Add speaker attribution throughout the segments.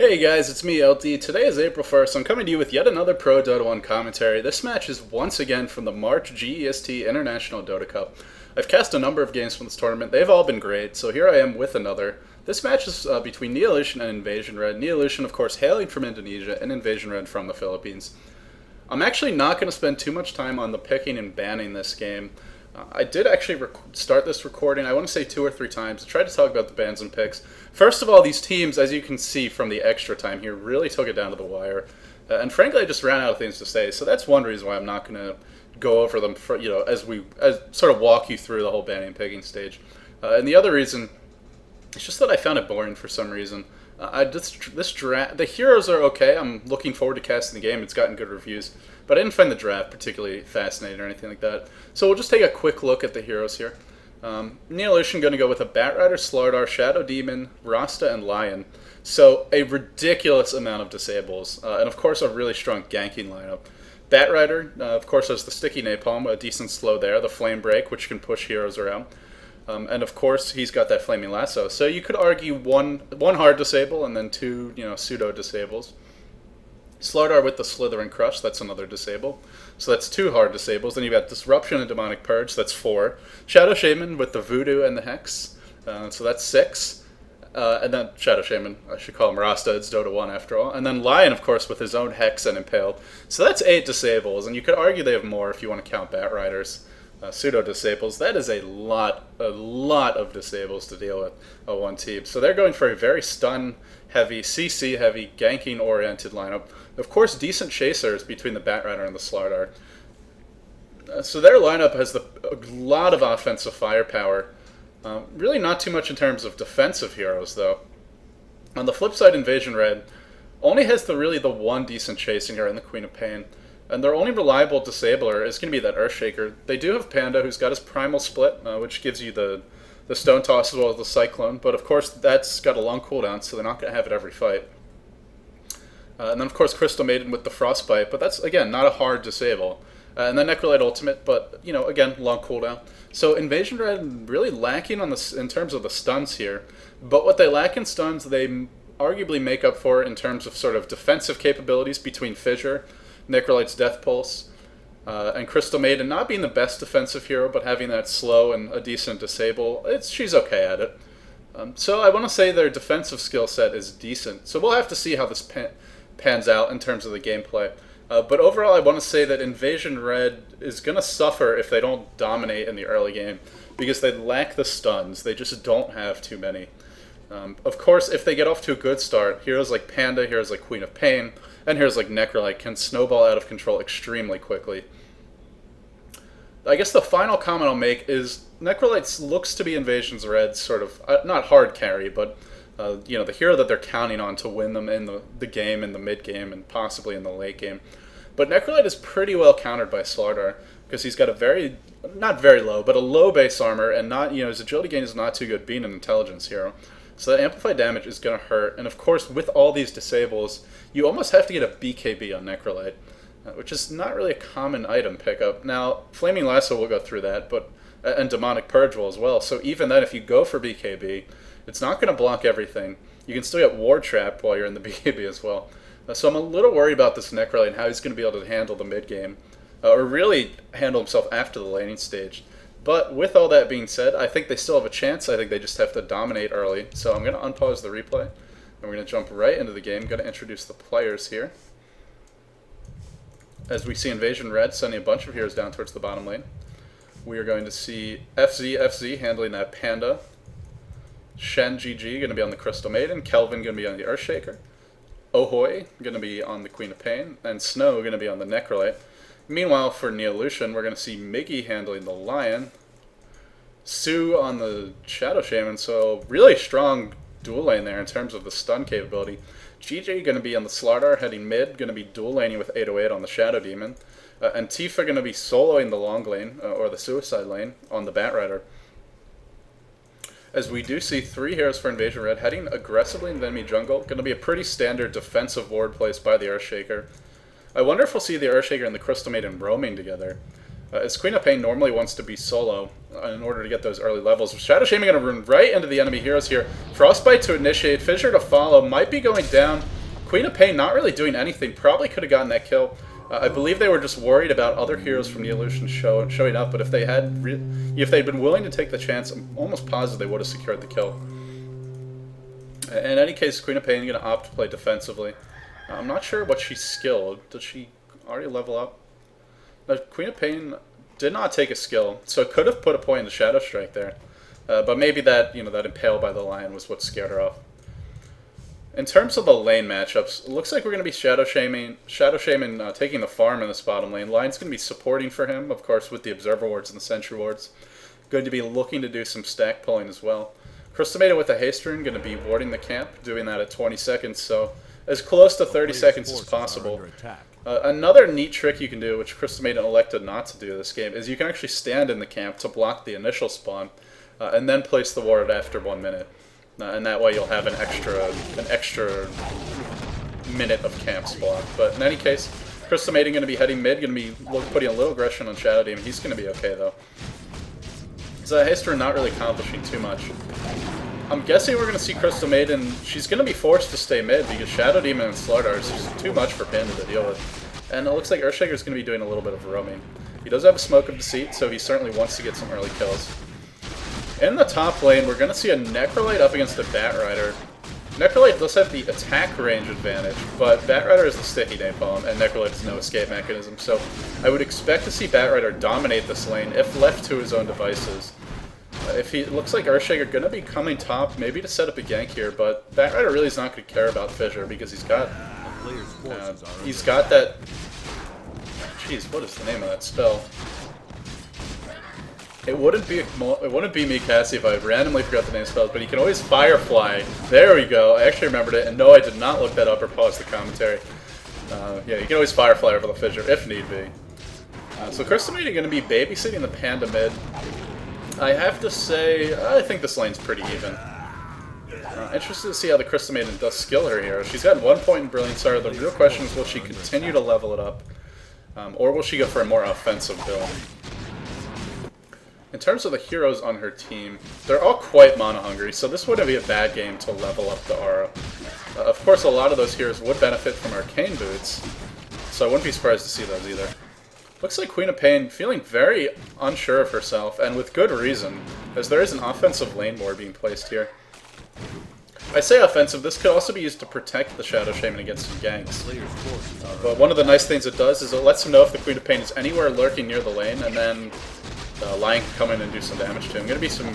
Speaker 1: Hey guys, it's me, ldDOTA. Today is April 1st. I'm coming to you with yet another Pro Dota 1 commentary. This match is once again from the March GEST International Dota Cup. I've cast a number of games from this tournament. They've all been great, so here I am with another. This match is between Neolution and Invasion Red. Neolution, of course, hailing from Indonesia, and Invasion Red from the Philippines. I'm actually not going to spend too much time on the picking and banning this game. I did actually start this recording, I want to say 2 or 3 times. I tried to talk about the bans and picks. First of all, these teams, as you can see from the extra time here, really took it down to the wire. And frankly, I just ran out of things to say, so that's one reason why I'm not going to go over them for, as sort of walk you through the whole banning and picking stage. And the other reason, it's just that I found it boring for some reason. The heroes are okay. I'm looking forward to casting the game. It's gotten good reviews. But I didn't find the draft particularly fascinating or anything like that. So we'll just take a quick look at the heroes here. Neolution going to go with a Batrider, Slardar, Shadow Demon, Rasta, and Lion. So a ridiculous amount of disables. And of course a really strong ganking lineup. Batrider, of course, has the Sticky Napalm, a decent slow there. The Flame Break, which can push heroes around. And of course, he's got that Flaming Lasso. So you could argue one hard disable and then 2, pseudo disables. Slardar with the Slither and Crush, that's another disable. So that's 2 hard disables. Then you've got Disruption and Demonic Purge, that's 4. Shadow Shaman with the Voodoo and the Hex, so that's 6. And then Shadow Shaman, I should call him Rasta, it's Dota 1 after all. And then Lion, of course, with his own Hex and Impale. So that's 8 disables, and you could argue they have more if you want to count Batriders. Pseudo disables. That is a lot of disables to deal with one team. So they're going for a very stun heavy, CC heavy, ganking oriented lineup. Of course, decent chasers between the Batrider and the Slardar. So their lineup has a lot of offensive firepower. Really not too much in terms of defensive heroes though. On the flip side, Invasion Red only has the one decent chasing hero in the Queen of Pain. And their only reliable disabler is going to be that Earthshaker. They do have Panda, who's got his Primal Split, which gives you the Stone Toss as well as the Cyclone. But of course, that's got a long cooldown, so they're not going to have it every fight. And then of course, Crystal Maiden with the Frostbite, but that's, again, not a hard disable. And then Necrolite Ultimate, but, again, long cooldown. So Invasion Red really lacking in terms of the stuns here. But what they lack in stuns, they arguably make up for in terms of sort of defensive capabilities between Fissure, Necrolite's Death Pulse, and Crystal Maiden not being the best defensive hero, but having that slow and a decent disable, she's okay at it. So I want to say their defensive skill set is decent. So we'll have to see how this pans out in terms of the gameplay. But overall, I want to say that Invasion Red is going to suffer if they don't dominate in the early game, because they lack the stuns. They just don't have too many. Of course, if they get off to a good start, heroes like Panda, heroes like Queen of Pain, and heroes like Necrolite can snowball out of control extremely quickly. I guess the final comment I'll make is Necrolite looks to be Invasion Red's sort of, not hard carry, but the hero that they're counting on to win them in the game, in the mid-game, and possibly in the late game. But Necrolite is pretty well countered by Slardar, because he's got a not very low, but a low base armor, and his agility gain is not too good being an intelligence hero. So that amplified damage is going to hurt, and of course, with all these disables, you almost have to get a BKB on Necrolite, which is not really a common item pickup. Now, Flaming Lasso will go through that, and Demonic Purge will as well. So even then, if you go for BKB, it's not going to block everything. You can still get Ward Trapped while you're in the BKB as well. So I'm a little worried about this Necrolite and how he's going to be able to handle the mid game, or really handle himself after the laning stage. But with all that being said, I think they still have a chance. I think they just have to dominate early. So I'm going to unpause the replay, and we're going to jump right into the game. I'm going to introduce the players here. As we see Invasion Red sending a bunch of heroes down towards the bottom lane. We are going to see FZ handling that Panda. Shen GG going to be on the Crystal Maiden. Kelvin going to be on the Earthshaker. Ohoy going to be on the Queen of Pain. And Snow going to be on the Necrolite. Meanwhile, for Neolution, we're going to see Miggy handling the Lion, Sue on the Shadow Shaman, so really strong dual lane there in terms of the stun capability. GJ going to be on the Slardar, heading mid, going to be dual laning with 808 on the Shadow Demon, and Tifa going to be soloing the long lane, or the suicide lane, on the Batrider. As we do see 3 heroes for Invasion Red heading aggressively in the enemy jungle, going to be a pretty standard defensive ward placed by the Earthshaker. I wonder if we'll see the Earthshaker and the Crystal Maiden roaming together. As Queen of Pain normally wants to be solo in order to get those early levels. Shadow Shaman going to run right into the enemy heroes here. Frostbite to initiate, Fissure to follow, might be going down. Queen of Pain not really doing anything. Probably could have gotten that kill. I believe they were just worried about other heroes from Neolution showing up, but if they'd been willing to take the chance, I'm almost positive they would have secured the kill. In any case, Queen of Pain is going to opt to play defensively. I'm not sure what she's skilled. Did she already level up? Queen of Pain did not take a skill, so it could have put a point in the Shadow Strike there. But maybe that, that Impale by the Lion was what scared her off. In terms of the lane matchups, it looks like we're going to be Shadow Shaman taking the farm in this bottom lane. Lion's going to be supporting for him, of course, with the Observer Wards and the Sentry Wards. Going to be looking to do some stack pulling as well. Crystal Maiden with the Haste Rune going to be warding the camp, doing that at 20 seconds, so as close to 30 seconds as possible. Another neat trick you can do, which Crystal Maiden elected not to do this game, is you can actually stand in the camp to block the initial spawn, and then place the ward after 1 minute. And that way you'll have an extra minute of camps blocked. But in any case, Crystal Maiden going to be heading mid, going to be putting a little aggression on Shadow Demon. He's going to be okay though. So Haste Rune not really accomplishing too much. I'm guessing we're going to see Crystal Maiden. She's going to be forced to stay mid because Shadow Demon and Slardar is just too much for Panda to deal with. And it looks like Earthshaker's going to be doing a little bit of roaming. He does have a Smoke of Deceit, so he certainly wants to get some early kills. In the top lane, we're going to see a Necrolite up against a Batrider. Necrolite does have the attack range advantage, but Batrider is the sticky napalm, and Necrolite has no escape mechanism, so I would expect to see Batrider dominate this lane if left to his own devices. It looks like Earthshaker going to be coming top, maybe to set up a gank here, but Batrider really is not going to care about Fissure because he's got that... Jeez, what is the name of that spell? It wouldn't be me, Cassie, if I randomly forgot the name of spells, but he can always Firefly. There we go. I actually remembered it, and no, I did not look that up or pause the commentary. Yeah, you can always Firefly over the Fissure if need be. So Crystal Maiden going to be babysitting the Panda mid. I have to say, I think this lane's pretty even. Interested to see how the Crystal Maiden does skill her hero. She's got 1 point in Brilliant Star. The real question is, will she continue to level it up? Or will she go for a more offensive build? In terms of the heroes on her team, they're all quite mana-hungry, so this wouldn't be a bad game to level up the aura. Of course, a lot of those heroes would benefit from Arcane Boots, so I wouldn't be surprised to see those either. Looks like Queen of Pain feeling very unsure of herself, and with good reason, as there is an offensive lane ward being placed here. I say offensive, this could also be used to protect the Shadow Shaman against some ganks. But one of the nice things it does is it lets him know if the Queen of Pain is anywhere lurking near the lane, and then Lion can come in and do some damage to him. Going to be some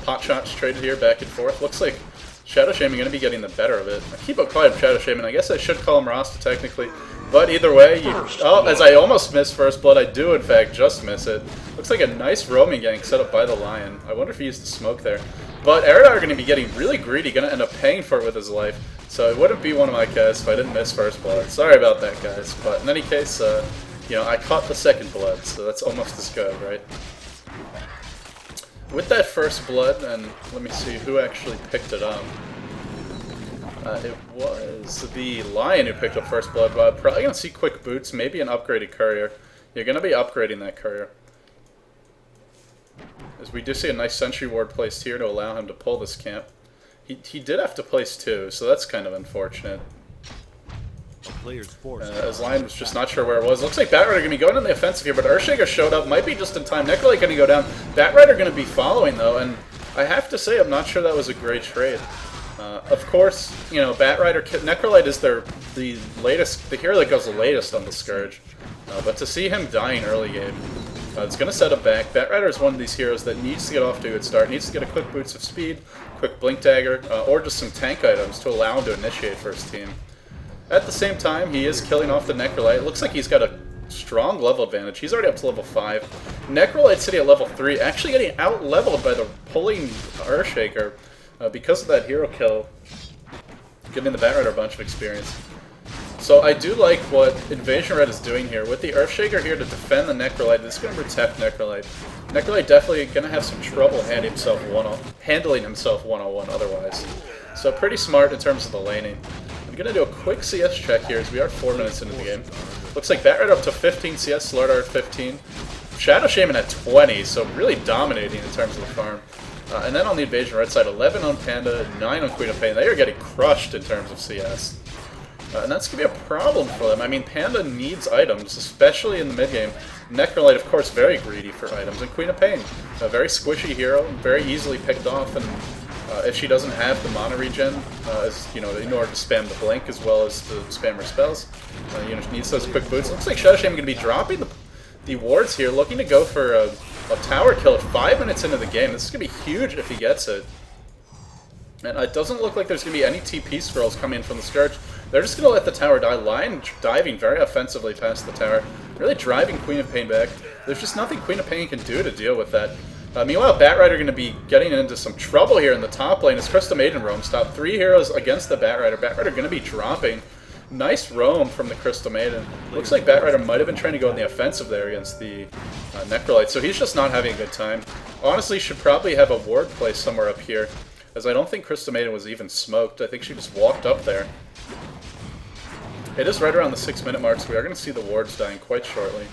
Speaker 1: pot shots traded here back and forth. Looks like Shadow Shaman going to be getting the better of it. I keep calling him Shadow Shaman. I guess I should call him Rasta technically. But either way, as I almost missed First Blood, I do in fact just miss it. Looks like a nice roaming gank set up by the Lion. I wonder if he used the smoke there. But Eridar are going to be getting really greedy, going to end up paying for it with his life. So it wouldn't be one of my casts if I didn't miss First Blood. Sorry about that, guys. But in any case, I caught the Second Blood, so that's almost as good, right? With that First Blood, and let me see who actually picked it up. It was the Lion who picked up First Blood, but probably going to see quick boots, maybe an upgraded courier. You're going to be upgrading that courier. As we do see a nice sentry ward placed here to allow him to pull this camp. He did have to place 2, so that's kind of unfortunate. As Lion was just not sure where it was. Looks like Batrider going to be going on the offensive here, but Earthshaker showed up, might be just in time. Necrolite going to go down. Batrider going to be following though, and I have to say I'm not sure that was a great trade. Of course, Batrider, Necrolite is the hero that goes the latest on the Scourge. But to see him dying early game, it's going to set him back. Batrider is one of these heroes that needs to get off to a good start, needs to get a quick Boots of Speed, quick Blink Dagger, or just some tank items to allow him to initiate for his team. At the same time, he is killing off the Necrolite. It looks like he's got a strong level advantage. He's already up to level 5. Necrolite sitting at level 3, actually getting out-leveled by the pulling Earthshaker because of that hero kill, giving the Batrider a bunch of experience. So I do like what Invasion Red is doing here. With the Earthshaker here to defend the Necrolite, this is going to protect Necrolite. Necrolite definitely going to have some trouble handling himself one-on-one otherwise. So pretty smart in terms of the laning. I'm going to do a quick CS check here as we are 4 minutes into the game. Looks like Batrider up to 15 CS, Slardar at 15. Shadow Shaman at 20, so really dominating in terms of the farm. And then on the Invasion Red side, 11 on Panda, 9 on Queen of Pain. They are getting crushed in terms of CS. And that's going to be a problem for them. I mean, Panda needs items, especially in the mid-game. Necrolite, of course, very greedy for items. And Queen of Pain, a very squishy hero, very easily picked off. And if she doesn't have the mana regen, as you know, in order to spam the blink as well as to spam her spells, you know, she needs those quick boots. Looks like Shadow Shaman going to be dropping the wards here, looking to go for a tower kill at 5 minutes into the game. This is going to be huge if he gets it. And it doesn't look like there's going to be any TP scrolls coming in from the Scourge. They're just going to let the tower die. Lion diving very offensively past the tower, really driving Queen of Pain back. There's just nothing Queen of Pain can do to deal with that. Meanwhile, Batrider going to be getting into some trouble here in the top lane as Crystal Maiden roams top. 3 heroes against the Batrider. Batrider going to be dropping. Nice roam from the Crystal Maiden. Looks like Batrider might have been trying to go on the offensive there against the Necrolite, so he's just not having a good time. Honestly, should probably have a ward placed somewhere up here, as I don't think Crystal Maiden was even smoked. I think she just walked up there. It is right around the 6-minute mark, so we are going to see the wards dying quite shortly.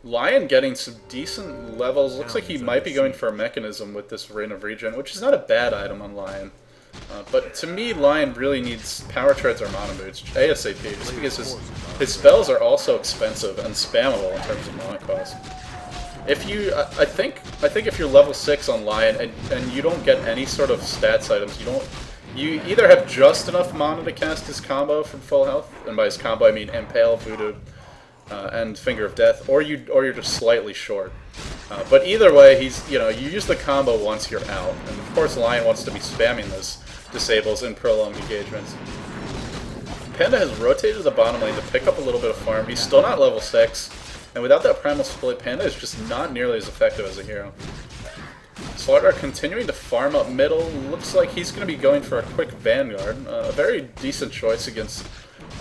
Speaker 1: Lion getting some decent levels. Looks like he might be going for a mechanism with this Ring of Regen, which is not a bad item on Lion. But to me, Lion really needs Power Treads or Mana Boots ASAP, just because his spells are also expensive and spammable in terms of mana cost. If you, I think if you're level 6 on Lion and you don't get any sort of stats items, you either have just enough mana to cast his combo from full health, and by his combo I mean Impale, Voodoo, and Finger of Death, or you're just slightly short. But either way, you use the combo once you're out, and of course Lion wants to be spamming those disables in prolonged engagements. Panda has rotated to the bottom lane to pick up a little bit of farm. He's still not level 6, and without that Primal Split, Panda is just not nearly as effective as a hero. Slaughter continuing to farm up middle. Looks like he's going to be going for a quick Vanguard. A very decent choice against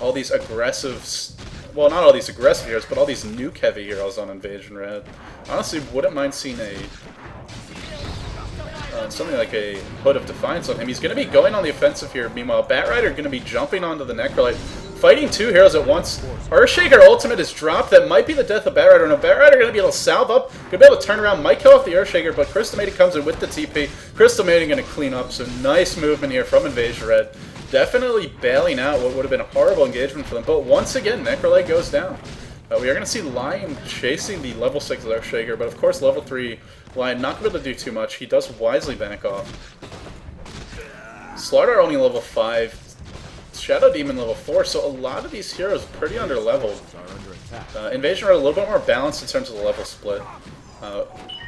Speaker 1: all these aggressive... Well, not all these aggressive heroes, but all these nuke-heavy heroes on Invasion Red. Honestly, wouldn't mind seeing something like a Hood of Defiance on him. He's going to be going on the offensive here. Meanwhile, Batrider going to be jumping onto the Necrolite, fighting 2 heroes at once. Earthshaker ultimate is dropped. That might be the death of Batrider. Now, Batrider going to be able to salve up, going to be able to turn around, might kill off the Earthshaker, but Crystal Maiden comes in with the TP. Crystal Maiden going to clean up, so nice movement here from Invasion Red. Definitely bailing out what would have been a horrible engagement for them, but once again, Necrolite goes down. We are going to see Lion chasing the level 6 Earthshaker, but of course level 3 Lion not going to be able to do too much. He does wisely back off. Slaughter only level 5, Shadow Demon level 4, so a lot of these heroes pretty under-leveled. Invasion Red a little bit more balanced in terms of the level split,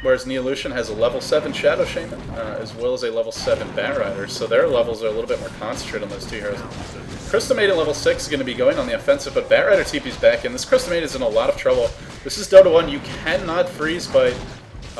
Speaker 1: whereas Neolution has a level 7 Shadow Shaman, as well as a level 7 Batrider, so their levels are a little bit more concentrated on those 2 heroes. Crystal Maiden level 6 is going to be going on the offensive, but Batrider TP's back in. This Crystal Maiden is in a lot of trouble. This is Dota 1. You cannot Freeze Bite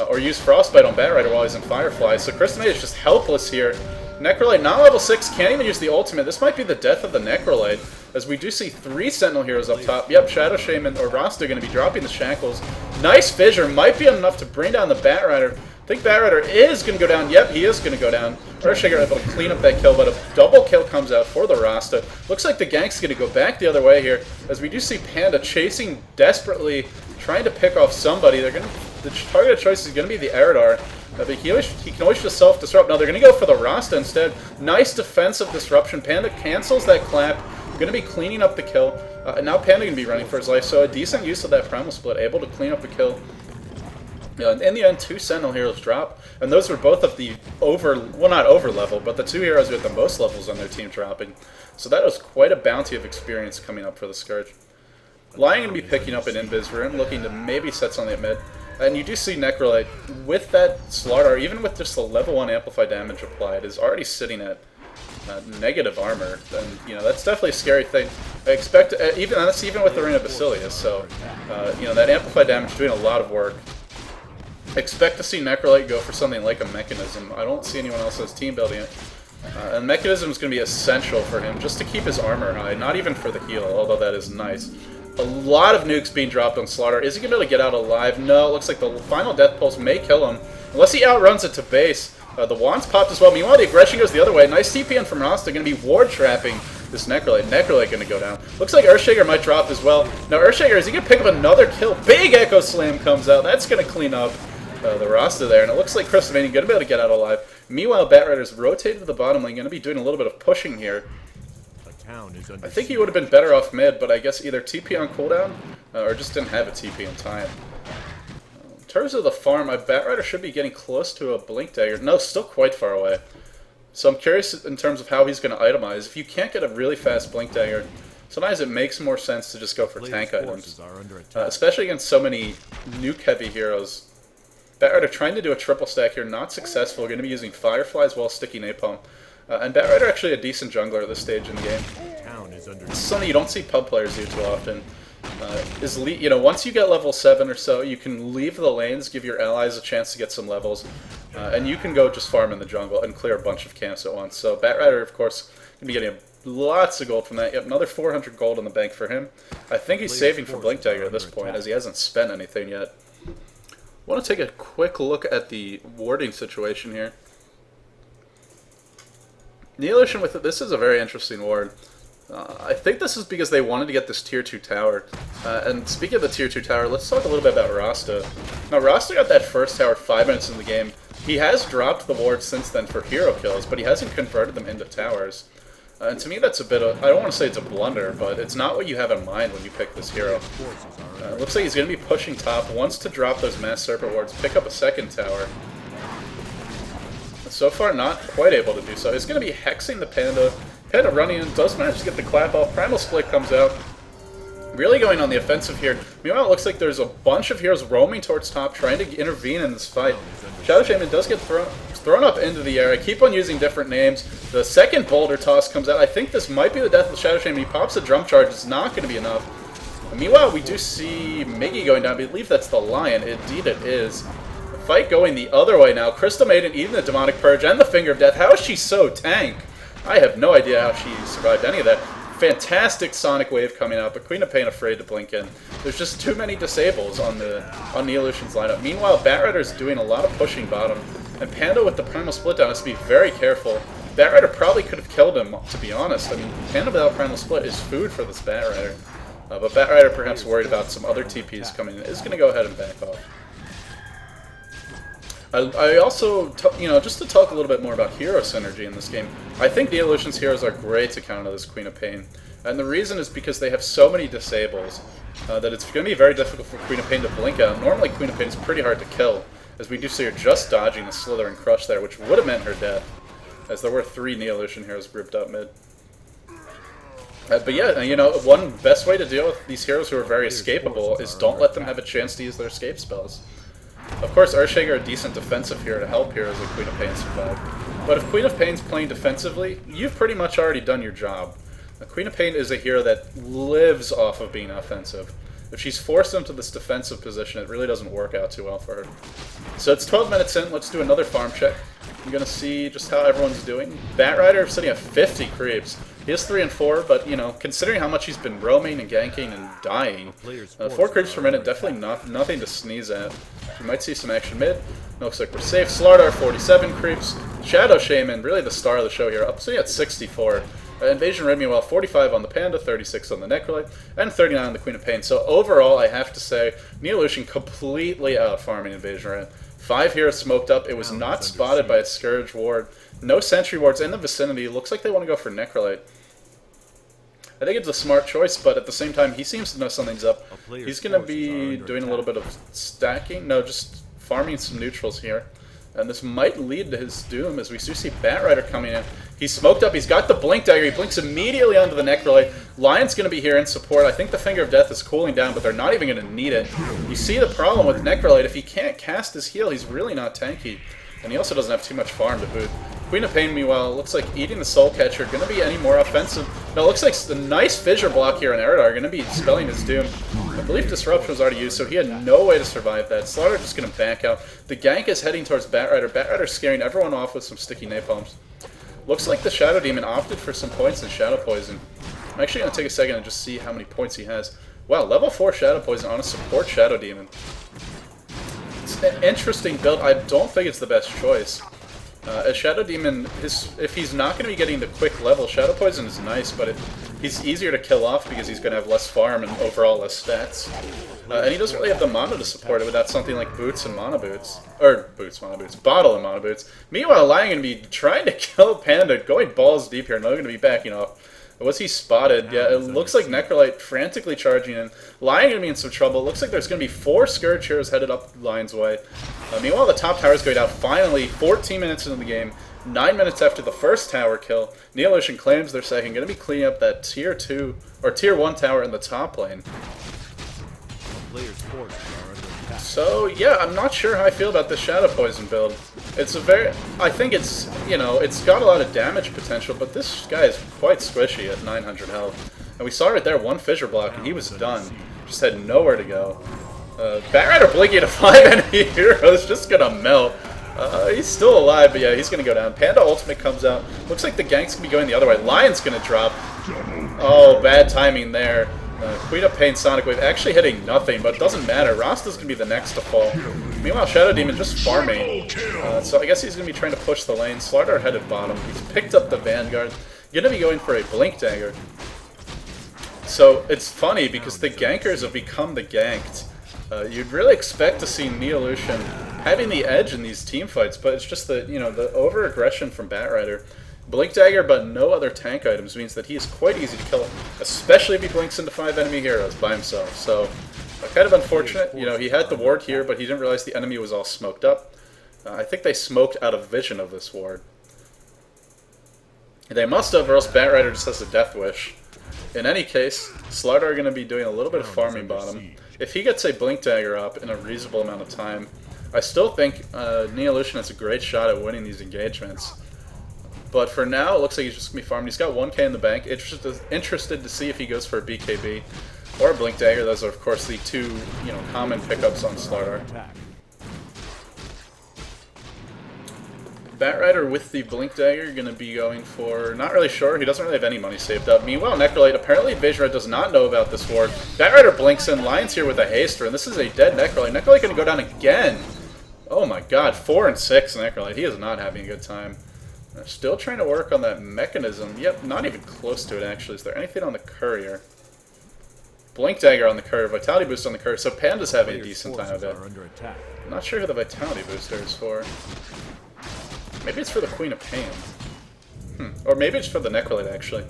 Speaker 1: or use Frostbite on Batrider while he's in Firefly, so Crystal Maiden is just helpless here. Necrolite, not level 6, can't even use the ultimate. This might be the death of the Necrolite, as we do see 3 Sentinel heroes up top. Yep, Shadow Shaman or Rasta going to be dropping the Shackles. Nice Fissure, might be enough to bring down the Batrider. I think Batrider is going to go down. Yep, he is going to go down. Earthshaker able to clean up that kill, but a double kill comes out for the Rasta. Looks like the gank's going to go back the other way here, as we do see Panda chasing desperately, trying to pick off somebody. The target of choice is going to be the Eridar. But he can always just self-disrupt. Now they're going to go for the Rasta instead. Nice defensive disruption. Panda cancels that clap. Going to be cleaning up the kill. And now Panda going to be running for his life. So a decent use of that Primal Split. Able to clean up the kill. In the end, 2 Sentinel heroes drop. And those were both of the well, not over level, but the 2 heroes with the most levels on their team dropping. So that was quite a bounty of experience coming up for the Scourge. Lion going to be picking up an Invis Rune, looking to maybe set something at mid. And you do see Necrolite, with that Slaughter, even with just the level 1 amplify damage applied, is already sitting at negative armor. And, that's definitely a scary thing. I expect, that's even with the Ring of Basilius, so, that amplify damage doing a lot of work. Expect to see Necrolite go for something like a Mechanism. I don't see anyone else on his team building it. And Mechanism is going to be essential for him, just to keep his armor high, not even for the heal, although that is nice. A lot of nukes being dropped on Slaughter. Is he going to be able to get out alive? No, it looks like the final Death Pulse may kill him. Unless he outruns it to base. The Wand's popped as well. Meanwhile, the aggression goes the other way. Nice TPN from Rasta. Going to be ward trapping this Necrolite. Necrolite going to go down. Looks like Earthshaker might drop as well. Now, Earthshaker, is he going to pick up another kill? Big Echo Slam comes out. That's going to clean up the Rasta there. And it looks like Crystal Maiden going to be able to get out alive. Meanwhile, Batrider's rotated to the bottom lane. Going to be doing a little bit of pushing here. I think he would have been better off mid, but I guess either TP on cooldown or just didn't have a TP in time. In terms of the farm, my Batrider should be getting close to a Blink Dagger. No, still quite far away. So I'm curious in terms of how he's going to itemize. If you can't get a really fast Blink Dagger, sometimes it makes more sense to just go for tank items. Especially against so many nuke-heavy heroes. Batrider trying to do a triple stack here, not successful. Going to be using Firefly as well as Sticky Napalm. And Batrider actually a decent jungler at this stage in the game. It's something you don't see pub players do too often. Once you get level 7 or so, you can leave the lanes, give your allies a chance to get some levels, and you can go just farm in the jungle and clear a bunch of camps at once. So Batrider, of course, going to be getting lots of gold from that. Yep, another 400 gold in the bank for him. I think he's saving for Blink Dagger at this point, as he hasn't spent anything yet. I want to take a quick look at the warding situation here. Neolution with it, this is a very interesting ward. I think this is because they wanted to get this tier 2 tower. And speaking of the tier 2 tower, let's talk a little bit about Rasta. Now, Rasta got that first tower 5 minutes in the game. He has dropped the ward since then for hero kills, but he hasn't converted them into towers. And to me, that's a bit of, I don't want to say it's a blunder, but it's not what you have in mind when you pick this hero. Looks like he's going to be pushing top, wants to drop those Mass Serpent wards, pick up a second tower. So far, not quite able to do so. He's going to be hexing the Panda. Panda running in, does manage to get the clap off. Primal Split comes out. Really going on the offensive here. Meanwhile, it looks like there's a bunch of heroes roaming towards top, trying to intervene in this fight. Shadow Shaman does get thrown up into the air. I keep on using different names. The second boulder toss comes out. I think this might be the death of the Shadow Shaman. He pops a drum charge. It's not going to be enough. Meanwhile, we do see Miggy going down. I believe that's the Lion. Indeed it is. The fight going the other way now. Crystal Maiden eating the Demonic Purge and the Finger of Death. How is she so tank? I have no idea how she survived any of that. Fantastic Sonic Wave coming out, but Queen of Pain afraid to blink in. There's just too many disables on Neolution's lineup. Meanwhile, Batrider's doing a lot of pushing bottom, and Panda with the Primal Split down has to be very careful. Batrider probably could have killed him, to be honest. I mean, Panda without Primal Split is food for this Batrider. But Batrider, perhaps worried about some other TPs coming in, is going to go ahead and back off. I also, just to talk a little bit more about hero synergy in this game, I think Neolution's heroes are great to counter this Queen of Pain. And the reason is because they have so many disables that it's going to be very difficult for Queen of Pain to blink out. Normally Queen of Pain is pretty hard to kill, as we do see her just dodging the Slither and Crush there, which would have meant her death, as there were 3 Neolution heroes grouped up mid. But yeah, one best way to deal with these heroes who are very escapable is don't let them have a chance to use their escape spells. Of course, Earthshaker a decent defensive hero to help heroes like Queen of Pain survive. But if Queen of Pain's playing defensively, you've pretty much already done your job. Queen of Pain is a hero that lives off of being offensive. If she's forced into this defensive position, it really doesn't work out too well for her. So it's 12 minutes in, let's do another farm check. I'm going to see just how everyone's doing. Batrider sitting at 50 creeps. He is 3 and 4, but, considering how much he's been roaming and ganking and dying, 4 creeps per minute, definitely nothing to sneeze at. We might see some action mid. Looks like we're safe. Slardar, 47 creeps. Shadow Shaman, really the star of the show here, up sitting at 64. Invasion Red, meanwhile, 45 on the Panda, 36 on the Necrolite, and 39 on the Queen of Pain. So overall, I have to say, Neolution completely out-farming Invasion Red. 5 heroes smoked up. It was not spotted by a Scourge ward. No sentry wards in the vicinity. Looks like they want to go for Necrolite. I think it's a smart choice, but at the same time, he seems to know something's up. He's going to be doing a little bit of stacking. No, just farming some neutrals here. And this might lead to his doom, as we do see Batrider coming in. He's smoked up. He's got the Blink Dagger. He blinks immediately onto the Necrolite. Lion's going to be here in support. I think the Finger of Death is cooling down, but they're not even going to need it. You see the problem with Necrolite. If he can't cast his heal, he's really not tanky. And he also doesn't have too much farm to boot. Queen of Pain, meanwhile, looks like eating the Soul Catcher. Going to be any more offensive. No, it looks like the nice fissure block here on Eridar. Going to be spelling his doom. I believe Disruption was already used, so he had no way to survive that. Slaughter just going to back out. The gank is heading towards Batrider. Batrider scaring everyone off with some sticky napalms. Looks like the Shadow Demon opted for some points in Shadow Poison. I'm actually going to take a second and just see how many points he has. Wow, level 4 Shadow Poison on a support Shadow Demon. It's an interesting build. I don't think it's the best choice. A Shadow Demon, if he's not going to be getting the quick level, Shadow Poison is nice, but he's easier to kill off because he's going to have less farm and overall less stats. And he doesn't really have the mana to support it without something like Boots and Mana Boots. Or Boots, Mana Boots. Bottle and Mana Boots. Meanwhile, Lion going to be trying to kill Panda, going balls deep here, and they're going to be backing off. Was he spotted? Yeah, it looks like Necrolite frantically charging in. Lion gonna be in some trouble. It looks like there's gonna be 4 Scourge Heroes headed up Lion's way. Meanwhile, the top tower's going down. Finally, 14 minutes into the game, 9 minutes after the first tower kill, Neolution claims their second. Gonna be cleaning up that tier 2 or tier 1 tower in the top lane. So yeah, I'm not sure how I feel about this Shadow Poison build. It's a very, I think it's, you know, it's got a lot of damage potential, but this guy is quite squishy at 900 health. And we saw right there, 1 fissure block, and he was done. Just had nowhere to go. Batrider blinking to 5 enemy heroes, just gonna melt. He's still alive, but yeah, he's gonna go down. Panda ultimate comes out. Looks like the gank's gonna be going the other way. Lion's gonna drop. Oh, bad timing there. Queen of Pain, Sonic Wave actually hitting nothing, but it doesn't matter. Rasta's going to be the next to fall. Meanwhile, Shadow Demon just farming. So I guess he's going to be trying to push the lane. Slardar headed bottom. He's picked up the Vanguard. Going to be going for a Blink Dagger. So it's funny because the gankers have become the ganked. You'd really expect to see Neolution having the edge in these team fights, but it's just the, you know, the over-aggression from Batrider. Blink Dagger, but no other tank items, means that he is quite easy to kill, especially if he blinks into 5 enemy heroes by himself. So, kind of unfortunate. You know, he had the ward here, but he didn't realize the enemy was all smoked up. I think they smoked out of vision of this ward. They must have, or else Batrider just has a death wish. In any case, Slardar are going to be doing a little bit of farming bottom. If he gets a Blink Dagger up in a reasonable amount of time, I still think Neolution has a great shot at winning these engagements. But for now, it looks like he's just going to be farming. He's got 1k in the bank. Interested to see if he goes for a BKB or a Blink Dagger. Those are, of course, the 2, you know, common pickups on Slardar. Batrider with the Blink Dagger going to be going for, not really sure. He doesn't really have any money saved up. Meanwhile, Necrolite, apparently Invasion Red does not know about this ward. Batrider blinks in. Lion's here with a haster, and this is a dead Necrolite. Necrolite going to go down again. Oh my god, 4 and 6 Necrolite. He is not having a good time. Still trying to work on that mechanism. Yep, not even close to it, actually. Is there anything on the courier? Blink Dagger on the courier, Vitality Boost on the courier, so Panda's having a decent time of it. I'm not sure who the Vitality Booster is for. Maybe it's for the Queen of Pain. Or maybe it's for the Necrolite, actually.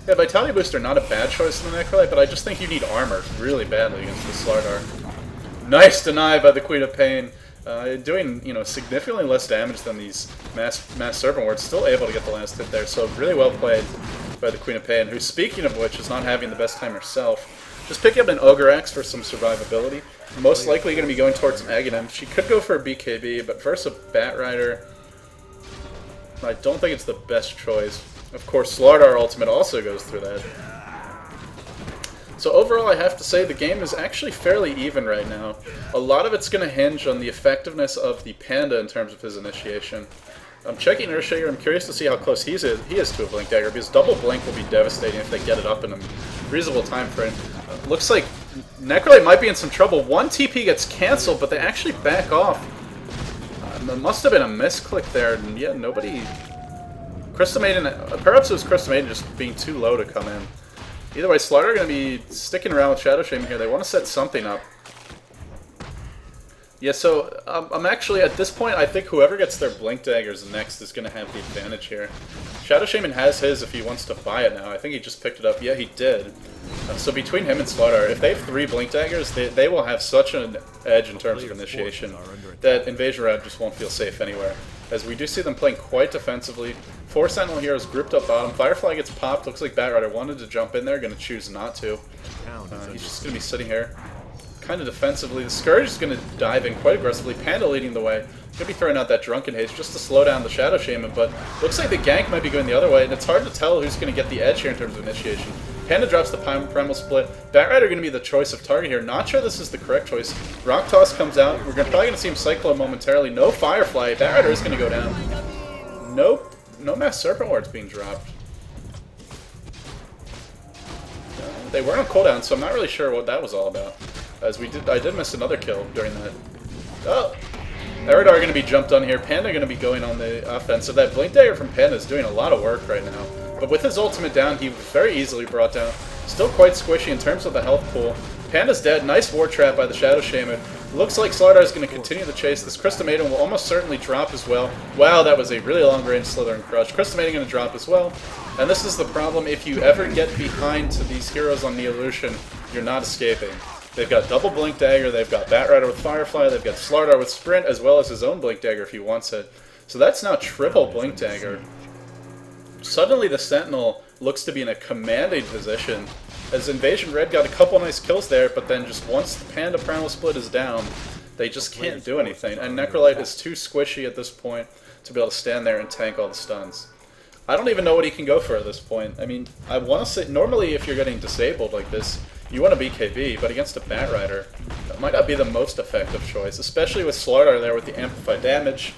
Speaker 1: Yeah, Vitality Booster, not a bad choice in the Necrolite, but I just think you need armor really badly against the Slardar. Nice deny by the Queen of Pain. Doing, you know, significantly less damage than these mass Serpent Wards, still able to get the last hit there, so really well played by the Queen of Pain, who, speaking of which, is not having the best time herself. Just picking up an Ogre Axe for some survivability. Most likely going to be going towards Aghanim. She could go for a BKB, but versus a Batrider, I don't think it's the best choice. Of course, Slardar ultimate also goes through that. So overall, I have to say the game is actually fairly even right now. A lot of it's going to hinge on the effectiveness of the Panda in terms of his initiation. I'm checking Earthshaker. I'm curious to see how close he is to a Blink Dagger, because double Blink will be devastating if they get it up in a reasonable time frame. Looks like Necrolite might be in some trouble. 1 TP gets cancelled, but they actually back off. There must have been a misclick there, and yeah, nobody... Crystal Maiden, perhaps it was Crystal Maiden just being too low to come in. Either way, Slardar are going to be sticking around with Shadow Shaman here. They want to set something up. Yeah, so I'm actually, at this point, I think whoever gets their Blink Daggers next is going to have the advantage here. Shadow Shaman has his if he wants to buy it now. I think he just picked it up. Yeah, he did. So between him and Slardar, if they have 3 Blink Daggers, they will have such an edge in terms of initiation that Invasion Red just won't feel safe anywhere. As we do see them playing quite defensively. 4 Sentinel Heroes grouped up bottom. Firefly gets popped. Looks like Batrider wanted to jump in there. Going to choose not to. He's just going to be sitting here kind of defensively. The Scourge is going to dive in quite aggressively. Panda leading the way. Going to be throwing out that Drunken Haste just to slow down the Shadow Shaman, but looks like the gank might be going the other way, and it's hard to tell who's going to get the edge here in terms of initiation. Panda drops the Primal Split. Batrider going to be the choice of target here. Not sure this is the correct choice. Rock Toss comes out. We're probably going to see him Cyclone momentarily. No Firefly. Batrider is going to go down. Nope. No Mass Serpent Wards being dropped. They weren't on cooldown, so I'm not really sure what that was all about. As I did miss another kill during that. Oh! Eridar going to be jumped on here. Panda going to be going on the offensive. That Blink Dagger from Panda is doing a lot of work right now. But with his ultimate down, he was very easily brought down. Still quite squishy in terms of the health pool. Panda's dead. Nice War Trap by the Shadow Shaman. Looks like Slardar is going to continue the chase. This Crystal Maiden will almost certainly drop as well. Wow, that was a really long-range Slithering Crush. Crystal Maiden going to drop as well. And this is the problem. If you ever get behind to these heroes on Neolution, you're not escaping. They've got double Blink Dagger, they've got Batrider with Firefly, they've got Slardar with Sprint, as well as his own Blink Dagger if he wants it. So that's now triple Blink Dagger. Suddenly the Sentinel looks to be in a commanding position, as Invasion Red got a couple nice kills there, but then just once the Panda Primal Split is down, they just can't do anything. And Necrolite is too squishy at this point to be able to stand there and tank all the stuns. I don't even know what he can go for at this point. I mean, I want to say, normally if you're getting disabled like this, you want to BKB, but against a Batrider, that might not be the most effective choice, especially with Slardar there with the amplified damage.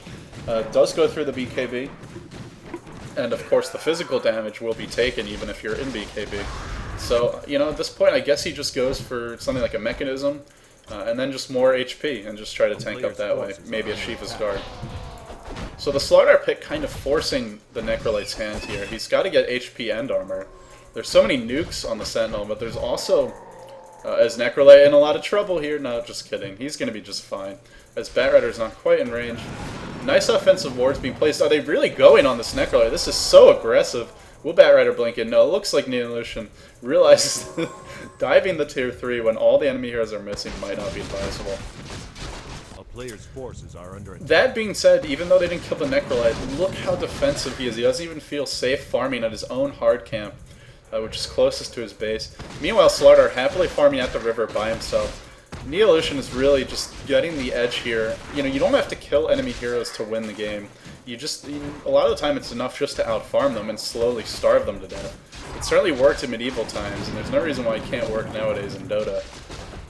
Speaker 1: Does go through the BKB, and of course the physical damage will be taken even if you're in BKB. So, you know, at this point I guess he just goes for something like a Mechanism, and then just more HP, and just try to tank up that way. Maybe a Shiva's Guard. So the Slardar pick kind of forcing the Necrolite's hand here. He's got to get HP and armor. There's so many nukes on the Sentinel, but there's also, as Necrolite in a lot of trouble here. No, just kidding. He's going to be just fine, as Batrider's not quite in range. Nice offensive wards being placed. Are they really going on this Necrolite? This is so aggressive. Will Batrider blink in? No, it looks like Neolution realizes diving the tier 3 when all the enemy heroes are missing might not be advisable.
Speaker 2: Player's forces are under attack.
Speaker 1: That being said, even though they didn't kill the Necrolite, look how defensive he is. He doesn't even feel safe farming at his own hard camp, which is closest to his base. Meanwhile, Slardar happily farming at the river by himself. Neolution is really just getting the edge here. You know, you don't have to kill enemy heroes to win the game. A lot of the time it's enough just to out-farm them and slowly starve them to death. It certainly worked in medieval times, and there's no reason why it can't work nowadays in Dota.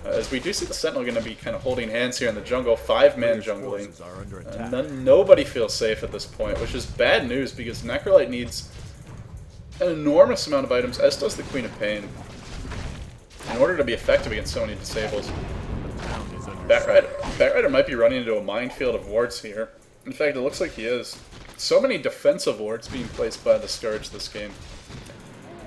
Speaker 1: As we do see the Sentinel going to be kind of holding hands here in the jungle, 5-man jungling, and then nobody feels safe at this point, which is bad news because Necrolite needs an enormous amount of items, as does the Queen of Pain, in order to be effective against so many disables. Batrider might be running into a minefield of wards here. In fact, it looks like he is. So many defensive wards being placed by the Scourge this game.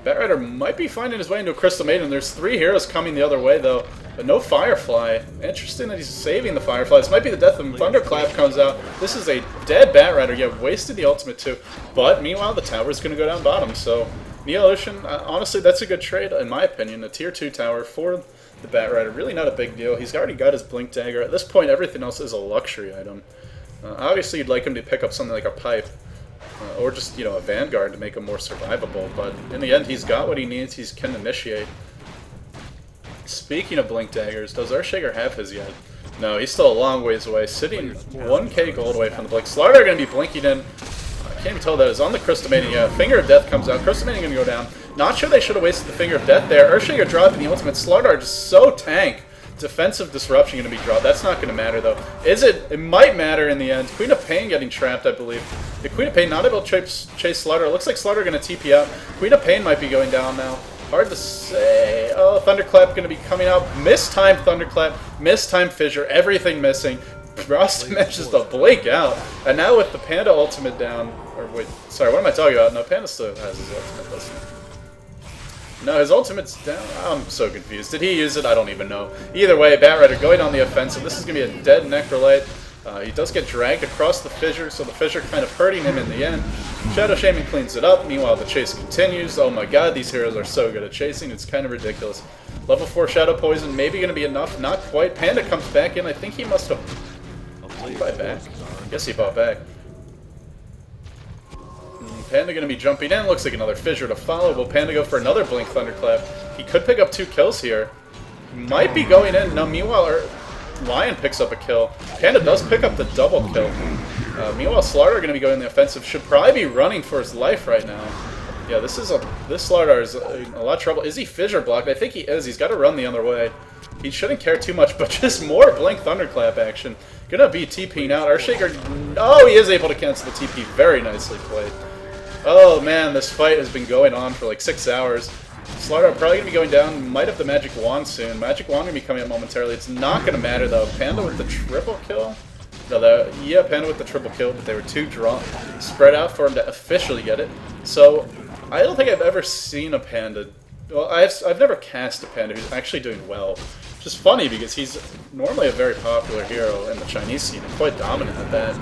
Speaker 1: Batrider might be finding his way into a Crystal Maiden. There's 3 heroes coming the other way, though. But no Firefly. Interesting that he's saving the Firefly. This might be the death of him. Thunderclap comes out. This is a dead Batrider. Yeah, wasted the ultimate too. But meanwhile, the tower's going to go down bottom. So Neolution, honestly, that's a good trade, in my opinion. A tier 2 tower for the Batrider. Really not a big deal. He's already got his Blink Dagger. At this point, everything else is a luxury item. Obviously, you'd like him to pick up something like a Pipe. Or just, you know, a Vanguard to make him more survivable, but in the end, he's got what he needs. He can initiate. Speaking of Blink Daggers, does Earthshaker have his yet? No, he's still a long ways away, sitting 1k gold away from the Blink. Slardar going to be blinking in. I can't even tell that. It's on the Crystal Maiden. Yeah, Finger of Death comes out. Crystal Maiden going to go down. Not sure they should have wasted the Finger of Death there. Earthshaker dropping the ultimate. Slardar just so tank. Defensive Disruption going to be dropped. That's not going to matter, though. Is it? It might matter in the end. Queen of Pain getting trapped, I believe. The Queen of Pain not able to chase Slardar. It looks like Slardar going to TP out. Queen of Pain might be going down now. Hard to say. Oh, Thunderclap going to be coming out. Mistimed Thunderclap. Mistimed Fissure. Everything missing. Frost manages to blink out. And now with the Panda ultimate down. Or wait, sorry, what am I talking about? No, Panda still has his ultimate, doesn't he? No, his ultimate's down. I'm so confused. Did he use it? I don't even know. Either way, Batrider going on the offensive. This is going to be a dead Necrolite. He does get dragged across the fissure, so the fissure kind of hurting him in the end. Shadow Shaman cleans it up. Meanwhile, the chase continues. Oh my god, these heroes are so good at chasing. It's kind of ridiculous. Level 4 Shadow Poison, maybe going to be enough. Not quite. Panda comes back in. I think he must have... Did he buy back? I guess he bought back. Panda going to be jumping in. Looks like another fissure to follow. Will Panda go for another Blink Thunderclap? He could pick up 2 kills here. Might be going in. No, meanwhile, Lion picks up a kill. Panda does pick up the double kill. Meanwhile, Slardar going to be going the offensive. Should probably be running for his life right now. Yeah, this Slardar is in a lot of trouble. Is he fissure blocked? I think he is. He's got to run the other way. He shouldn't care too much, but just more Blink Thunderclap action. Gonna be TPing out. Earthshaker. Oh, he is able to cancel the TP. Very nicely played. Oh man, this fight has been going on for like 6 hours. Slardar probably going to be going down. Might have the Magic Wand soon. Magic Wand going to be coming up momentarily. It's not going to matter though. Panda with the triple kill? No, yeah, Panda with the triple kill, but they were too drawn, spread out for him to officially get it. So, I don't think I've ever seen a Panda... Well, I've never cast a Panda who's actually doing well. Which is funny because he's normally a very popular hero in the Chinese scene and quite dominant at that.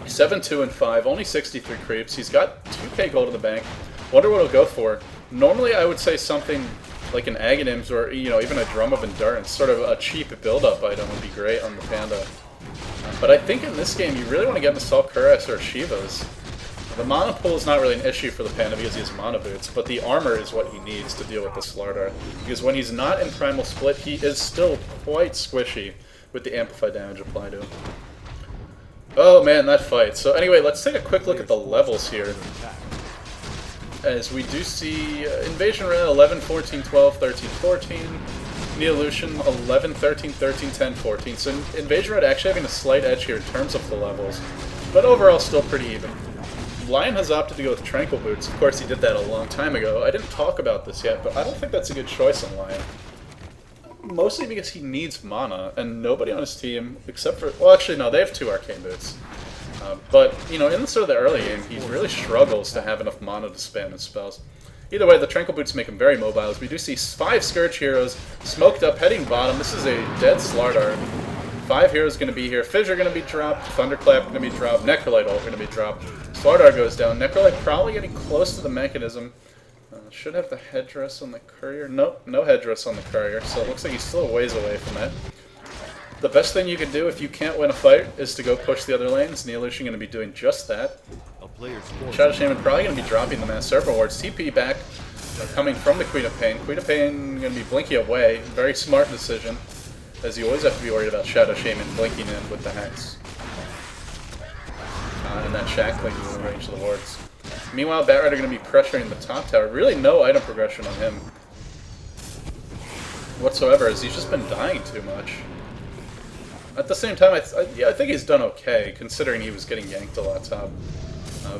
Speaker 1: 7-2-5, only 63 creeps. He's got 2k gold in the bank. Wonder what he'll go for. Normally I would say something like an Aghanims or, you know, even a Drum of Endurance. Sort of a cheap build-up item would be great on the Panda. But I think in this game you really want to get an Assault Cuirass or Shivas. The mana pool is not really an issue for the Panda because he has mana boots, but the armor is what he needs to deal with the Slardar. Because when he's not in Primal Split, he is still quite squishy with the amplified damage applied to him. Oh man, that fight. So anyway, let's take a quick look at the levels here. As we do see Invasion Red 11, 14, 12, 13, 14. Neolution 11, 13, 13, 10, 14. So Invasion Red actually having a slight edge here in terms of the levels, but overall still pretty even. Lion has opted to go with Tranquil Boots. Of course, he did that a long time ago. I didn't talk about this yet, but I don't think that's a good choice on Lion. Mostly because he needs mana, and nobody on his team, except for... Well, actually, no, they have 2 Arcane Boots. But, you know, in the sort of the early game, he really struggles to have enough mana to spam his spells. Either way, the Tranquil Boots make him very mobile, as we do see 5 Scourge heroes smoked up, heading bottom. This is a dead Slardar. 5 heroes going to be here. Fissure going to be dropped. Thunderclap going to be dropped. Necrolite ult going to be dropped. Slardar goes down. Necrolite probably getting close to the mechanism. Should have the headdress on the courier. Nope, no headdress on the courier, so it looks like he's still a ways away from that. The best thing you can do if you can't win a fight is to go push the other lanes. Neolution going to be doing just that. Shadow Shaman probably going to be dropping the Mass Serpent Wards. TP back, coming from the Queen of Pain. Queen of Pain going to be blinking away. Very smart decision, as you always have to be worried about Shadow Shaman blinking in with the Hex. And that Shackling in range of the wards. Meanwhile, Batrider going to be pressuring the top tower. Really no item progression on him whatsoever, as he's just been dying too much. At the same time, I think he's done okay, considering he was getting yanked a lot top.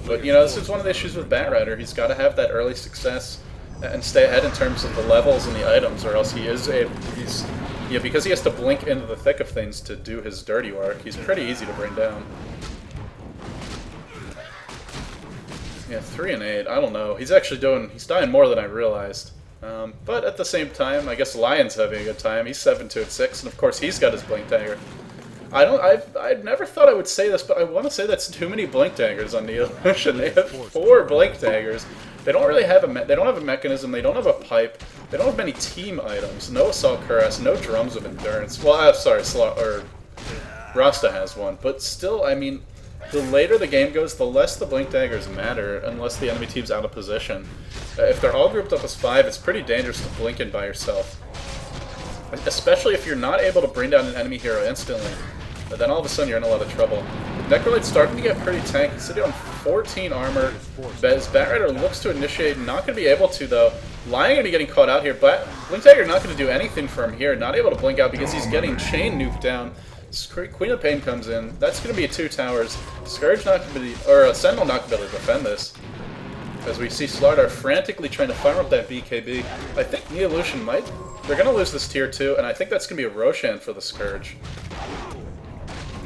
Speaker 1: But, you know, this is one of the issues with Batrider. He's got to have that early success and stay ahead in terms of the levels and the items, or else because he has to blink into the thick of things to do his dirty work, he's pretty easy to bring down. Yeah, 3 and 8. I don't know. He's dying more than I realized. But at the same time, I guess Lion's having a good time. He's 7-2-6, and of course he's got his Blink Dagger. I never thought I would say this, but I want to say that's too many Blink Daggers on Neolution. They have 4 Blink Daggers. They don't really have they don't have a mechanism. They don't have a pipe. They don't have many team items. No Assault Cuirass. No Drums of Endurance. Well, sorry, Rasta has one, but still, I mean. The later the game goes, the less the Blink Daggers matter, unless the enemy team's out of position. If they're all grouped up as 5, it's pretty dangerous to blink in by yourself. Especially if you're not able to bring down an enemy hero instantly. Then all of a sudden you're in a lot of trouble. Necrolite's starting to get pretty tanky. He's sitting on 14 armor. As Batrider looks to initiate, not going to be able to though. Lion going to be getting caught out here, but Blink Dagger not going to do anything for him here. Not able to blink out because he's getting chain nuked down. Queen of Pain comes in. That's going to be a 2 towers. Scourge not going to be, or Sentinel not going to be able to defend this. As we see Slardar frantically trying to farm up that BKB. I think Neolution might. They're going to lose this tier 2, and I think that's going to be a Roshan for the Scourge.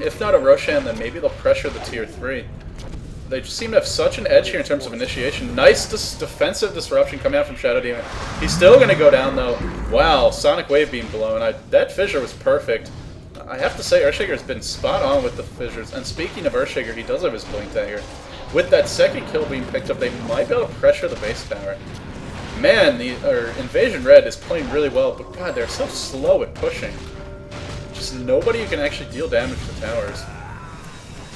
Speaker 1: If not a Roshan, then maybe they'll pressure the tier 3. They just seem to have such an edge here in terms of initiation. Nice defensive disruption coming out from Shadow Demon. He's still going to go down though. Wow, Sonic Wave being blown. That fissure was perfect. I have to say, Earthshaker's been spot on with the fissures. And speaking of Earthshaker, he does have his Blink Dagger. With that second kill being picked up, they might be able to pressure the base tower. Man, Invasion Red is playing really well, but God, they're so slow at pushing. Just nobody who can actually deal damage to towers.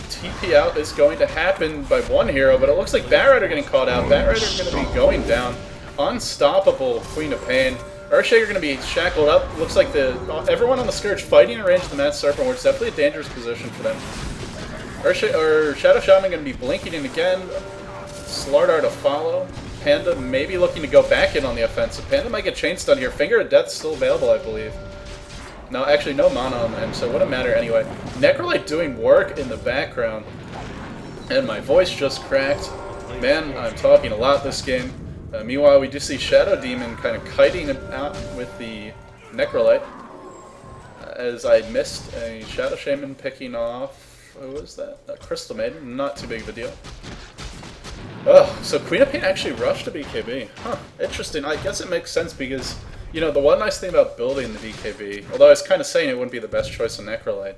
Speaker 1: TP out is going to happen by one hero, but it looks like Batrider getting caught out. Batrider going to be going down. Unstoppable Queen of Pain. Earthshaker going to be shackled up. Looks like everyone on the Scourge fighting in range of the Mass Serpent Ward. It's definitely a dangerous position for them. Shadow Shaman going to be blinking in again. Slardar to follow. Panda maybe looking to go back in on the offensive. Panda might get chain stun here. Finger of Death still available, I believe. No, actually no mana on him, so it wouldn't matter anyway. Necrolite doing work in the background. And my voice just cracked. Man, I'm talking a lot this game. Meanwhile, we do see Shadow Demon kind of kiting out with the Necrolite. As I missed a Shadow Shaman picking off... What was that? A Crystal Maiden. Not too big of a deal. Oh, so Queen of Pain actually rushed to BKB. Huh, interesting. I guess it makes sense because You know, the one nice thing about building the BKB, although I was kind of saying it wouldn't be the best choice on Necrolite,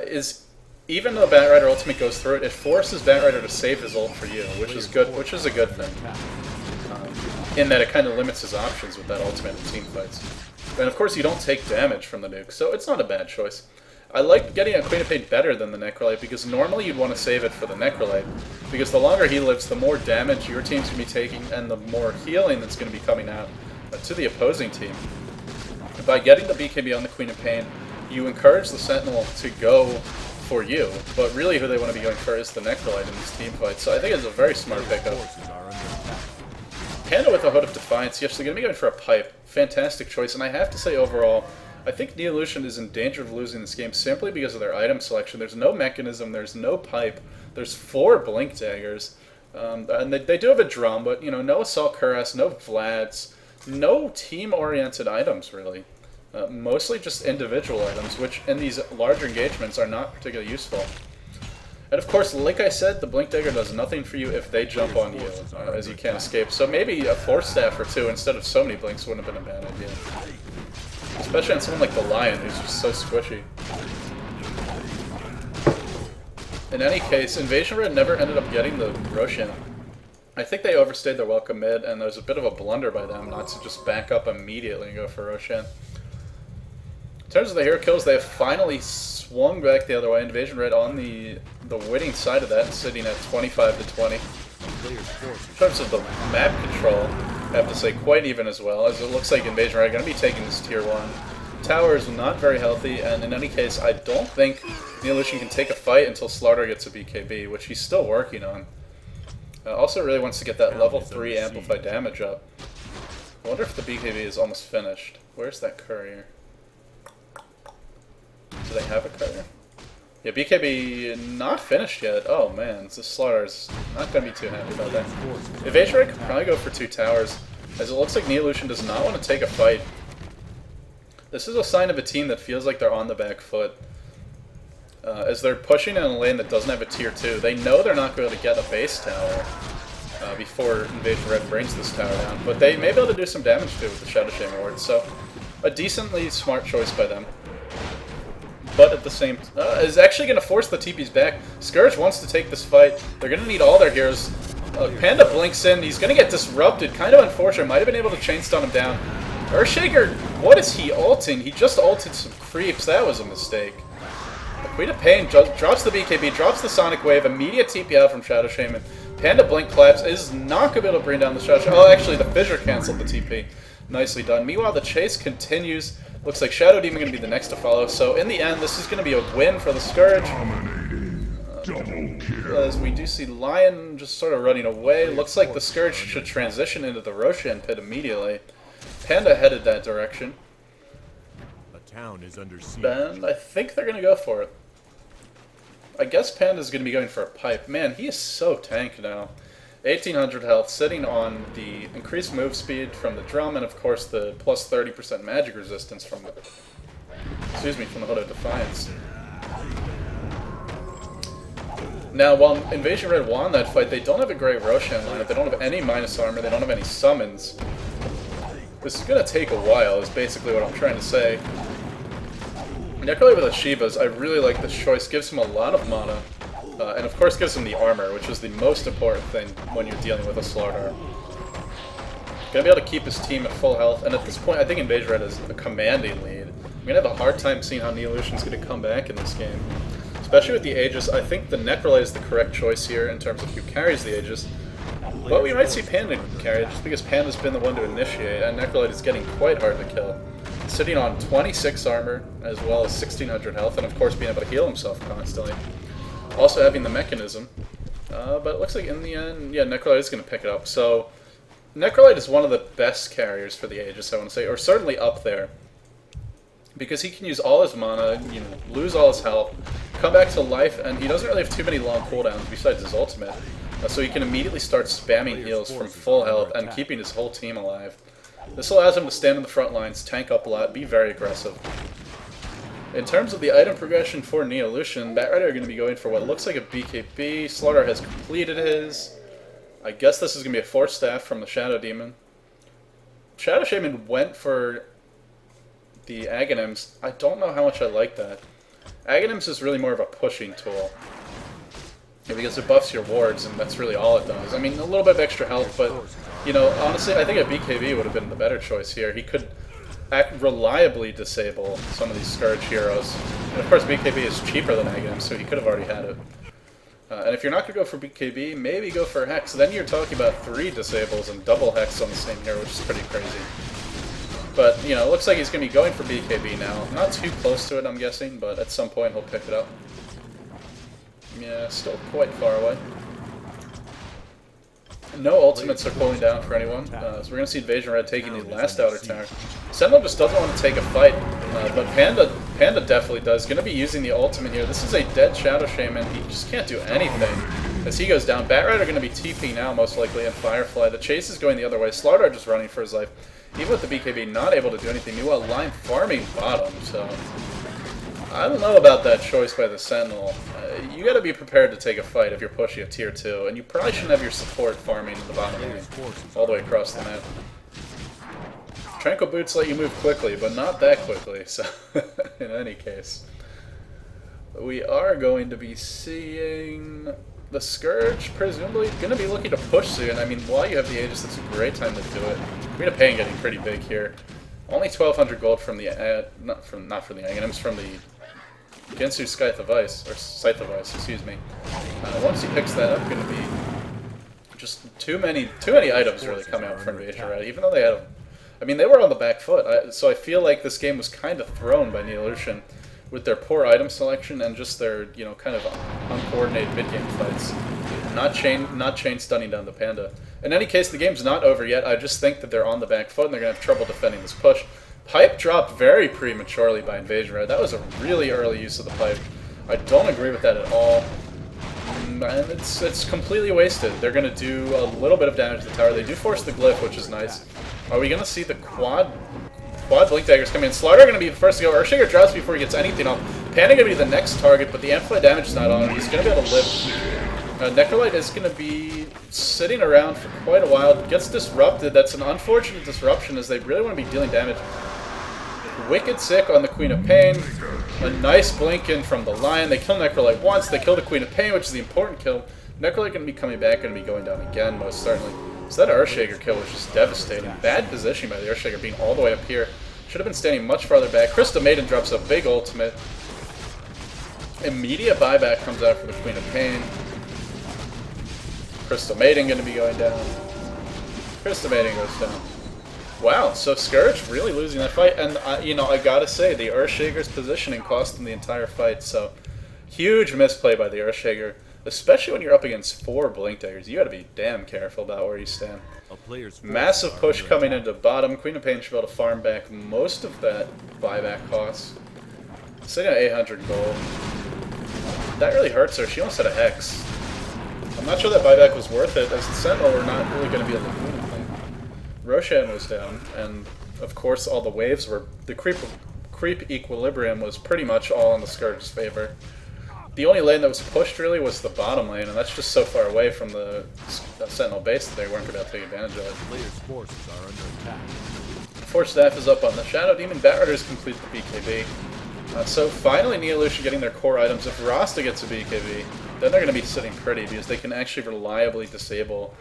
Speaker 1: is even though Batrider Ultimate goes through it, it forces Batrider to save his ult for you, which is good, which is a good thing. In that it kind of limits his options with that ultimate in team fights. And of course you don't take damage from the nuke, so it's not a bad choice. I like getting a Queen of Pain better than the Necrolite, because normally you'd want to save it for the Necrolite, because the longer he lives, the more damage your team's going to be taking, and the more healing that's going to be coming out to the opposing team. By getting the BKB on the Queen of Pain, you encourage the Sentinel to go for you, but really who they want to be going for is the Necrolite in these team fights, so I think it's a very smart pickup. Panda with a Hood of Defiance, yes, they're going to be going for a pipe. Fantastic choice, and I have to say overall, I think Neolution is in danger of losing this game simply because of their item selection. There's no mechanism, there's no pipe, there's 4 Blink Daggers, and they do have a drum, but you know, no Assault Cuirass, no Vlads, no team-oriented items really. Mostly just individual items, which in these larger engagements are not particularly useful. And of course, like I said, the Blink Dagger does nothing for you if they jump on you, as you can't escape. So maybe a Force Staff or 2 instead of so many Blinks wouldn't have been a bad idea. Especially on someone like the Lion, who's just so squishy. In any case, Invasion Red never ended up getting the Roshan. I think they overstayed their welcome mid, and there was a bit of a blunder by them not to just back up immediately and go for Roshan. In terms of the hero kills, they have finally swung back the other way. Invasion Red on the winning side of that, sitting at 25 to 20. In terms of the map control, I have to say quite even as well, as it looks like Invasion Red are going to be taking this tier 1. Tower is not very healthy, and in any case, I don't think Neolution can take a fight until Slaughter gets a BKB, which he's still working on. Also really wants to get that level 3 amplified damage up. I wonder if the BKB is almost finished. Where's that courier? Do they have a courier? Yeah, BKB not finished yet. Oh man, this Slaughter's not going to be too happy about that. Evasion Red could probably go for 2 towers, as it looks like Neolution does not want to take a fight. This is a sign of a team that feels like they're on the back foot. As they're pushing in a lane that doesn't have a tier 2, they know they're not going to get a base tower before Invasion Red brings this tower down, but they may be able to do some damage to it with the Shadow Shame Ward, so a decently smart choice by them. But at the same is actually going to force the TPs back. Scourge wants to take this fight. They're going to need all their heroes. Panda blinks in. He's going to get disrupted. Kind of unfortunate. Might have been able to chain stun him down. Earthshaker, what is he ulting? He just ulted some creeps. That was a mistake. Queen of Pain drops the BKB, drops the Sonic Wave, immediate TP out from Shadow Shaman. Panda Blink claps, is not going to be able to bring down the Shadow Shaman. Oh, actually, the Fissure canceled the TP. Nicely done. Meanwhile, the chase continues. Looks like Shadow Demon going to be the next to follow. So in the end, this is going to be a win for the Scourge. As we do see Lion just sort of running away. Looks like the Scourge should transition into the Roshan pit immediately. Panda headed that direction.
Speaker 2: A town is under siege.
Speaker 1: And I think they're going to go for it. I guess Panda's going to be going for a pipe. Man, he is so tank now. 1800 health, sitting on the increased move speed from the drum, and of course the plus 30% magic resistance from the, from the Hood of Defiance. Now, while Invasion Red won that fight, they don't have a great Roshan lineup. They don't have any minus armor. They don't have any summons. This is going to take a while, is basically what I'm trying to say. Necrolite with Ashivas, I really like this choice. Gives him a lot of mana. And of course gives him the armor, which is the most important thing when you're dealing with a Slaughter. Gonna be able to keep his team at full health, and at this point I think Invasion Red is a commanding lead. I'm gonna have a hard time seeing how Neolution's gonna come back in this game. Especially with the Aegis, I think the Necrolite is the correct choice here in terms of who carries the Aegis. But we might see Panda carry it, just because Panda's been the one to initiate, and Necrolite is getting quite hard to kill. Sitting on 26 armor, as well as 1600 health, and of course being able to heal himself constantly. Also having the mechanism, but it looks like in the end, yeah, Necrolite is going to pick it up. So, Necrolite is one of the best carriers for the Aegis, I want to say, or certainly up there. Because he can use all his mana, you know, lose all his health, come back to life, and he doesn't really have too many long cooldowns besides his ultimate. So he can immediately start spamming heals from full health and keeping his whole team alive. This allows him to stand in the front lines, tank up a lot, be very aggressive. In terms of the item progression for Neolution, Batrider are going to be going for what looks like a BKB. Slaughter has completed his. I guess this is going to be a Force Staff from the Shadow Demon. Shadow Shaman went for the Aghanims. I don't know how much I like that. Aghanims is really more of a pushing tool. Yeah, because it buffs your wards, and that's really all it does. I mean, a little bit of extra health, but, you know, honestly, I think a BKB would have been the better choice here. He could reliably disable some of these Scourge heroes. And of course, BKB is cheaper than Aghanims, so he could have already had it. And if you're not going to go for BKB, maybe go for Hex. Then you're talking about 3 disables and double Hex on the same hero, which is pretty crazy. But, you know, it looks like he's going to be going for BKB now. Not too close to it, I'm guessing, but at some point he'll pick it up. Yeah, still quite far away. No ultimates are pulling down for anyone, so we're going to see Invasion Red taking the last outer tower. Sentinel just doesn't want to take a fight, but Panda definitely does. Going to be using the ultimate here. This is a dead Shadow Shaman. He just can't do anything as he goes down. Bat Rider going to be TP now, most likely, and Firefly. The chase is going the other way. Slardar just running for his life. Even with the BKB, not able to do anything. Meanwhile, Line farming bottom, so I don't know about that choice by the Sentinel. You got to be prepared to take a fight if you're pushing a tier 2, and you probably shouldn't have your support farming in the bottom lane all the way across the map. Tranquil Boots let you move quickly, but not that quickly, so in any case. We are going to be seeing the Scourge, presumably, going to be looking to push soon. I mean, while you have the Aegis, it's a great time to do it. Queen of Pain getting pretty big here. Only 1,200 gold from the, not from the Aghanims, from the Gensu Scythe of Ice, or Scythe of Ice, excuse me. Once he picks that up, going to be just too many items really coming out from Invasion Red, even though they had, I mean, they were on the back foot, so I feel like this game was kind of thrown by Neolution with their poor item selection and just their, you know, kind of uncoordinated mid-game fights. Not chain stunning down the Panda. In any case, the game's not over yet. I just think that they're on the back foot and they're going to have trouble defending this push. Pipe dropped very prematurely by Invasion Red. That was a really early use of the pipe. I don't agree with that at all. And it's completely wasted. They're going to do a little bit of damage to the tower. They do force the glyph, which is nice. Are we going to see the quad Blink Daggers come in? Slardar going to be the first to go. Earthshaker drops before he gets anything off. Panda going to be the next target, but the amplified damage is not on. He's going to be able to live. Necrolite is going to be sitting around for quite a while. Gets disrupted. That's an unfortunate disruption as they really want to be dealing damage. Wicked sick on the Queen of Pain. A nice blink in from the Lion. They kill Necrolite once. They kill the Queen of Pain, which is the important kill. Necrolite going to be coming back, going to be going down again, most certainly. So that Earthshaker kill was just devastating. Bad positioning by the Earthshaker, being all the way up here. Should have been standing much farther back. Krista Maiden drops a big ultimate. Immediate buyback comes out for the Queen of Pain. Crystal Maiden going to be going down. Crystal Maiden goes down. Wow, so Scourge really losing that fight. And, you know, I gotta say, the Earthshaker's positioning cost them the entire fight. So, huge misplay by the Earthshaker. Especially when you're up against 4 Blink Daggers. You gotta be damn careful about where you stand. Massive push coming into bottom. Queen of Pain should be able to farm back most of that buyback cost. Sitting at 800 gold. That really hurts her. She almost had a Hex. I'm not sure that buyback was worth it, as the Sentinel were not really going to be able to do anything. Roshan was down, and of course all the waves were... The creep equilibrium was pretty much all in the Scourge's favor. The only lane that was pushed really was the bottom lane, and that's just so far away from the Sentinel base that they weren't going to be able to take advantage of it.
Speaker 2: Players' forces are under attack.
Speaker 1: Force Staff is up on the Shadow Demon. Bat Riders complete the BKB. So finally Neolution getting their core items. If Rasta gets a BKB, then they're going to be sitting pretty because they can actually reliably disable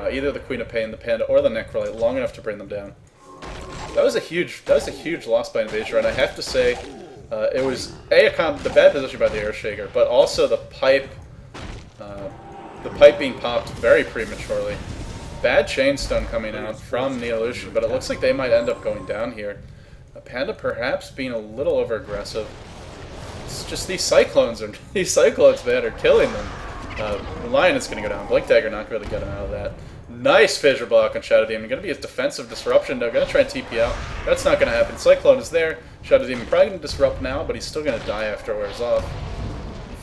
Speaker 1: either the Queen of Pain, the Panda, or the Necrolite long enough to bring them down. That was a huge loss by Invasion Red. I have to say, it was the bad position by the Earthshaker, but also the pipe being popped very prematurely. Bad Chainstone coming out from Neolution, but it looks like they might end up going down here. Panda perhaps being a little over aggressive. It's just these Cyclones, man, are killing them. The Lion is going to go down. Blink Dagger not going to be able to get him out of that. Nice Fissure Block on Shadow Demon. Going to be a defensive disruption. They're going to try and TP out. That's not going to happen. Cyclone is there. Shadow Demon probably going to disrupt now, but he's still going to die after it wears off.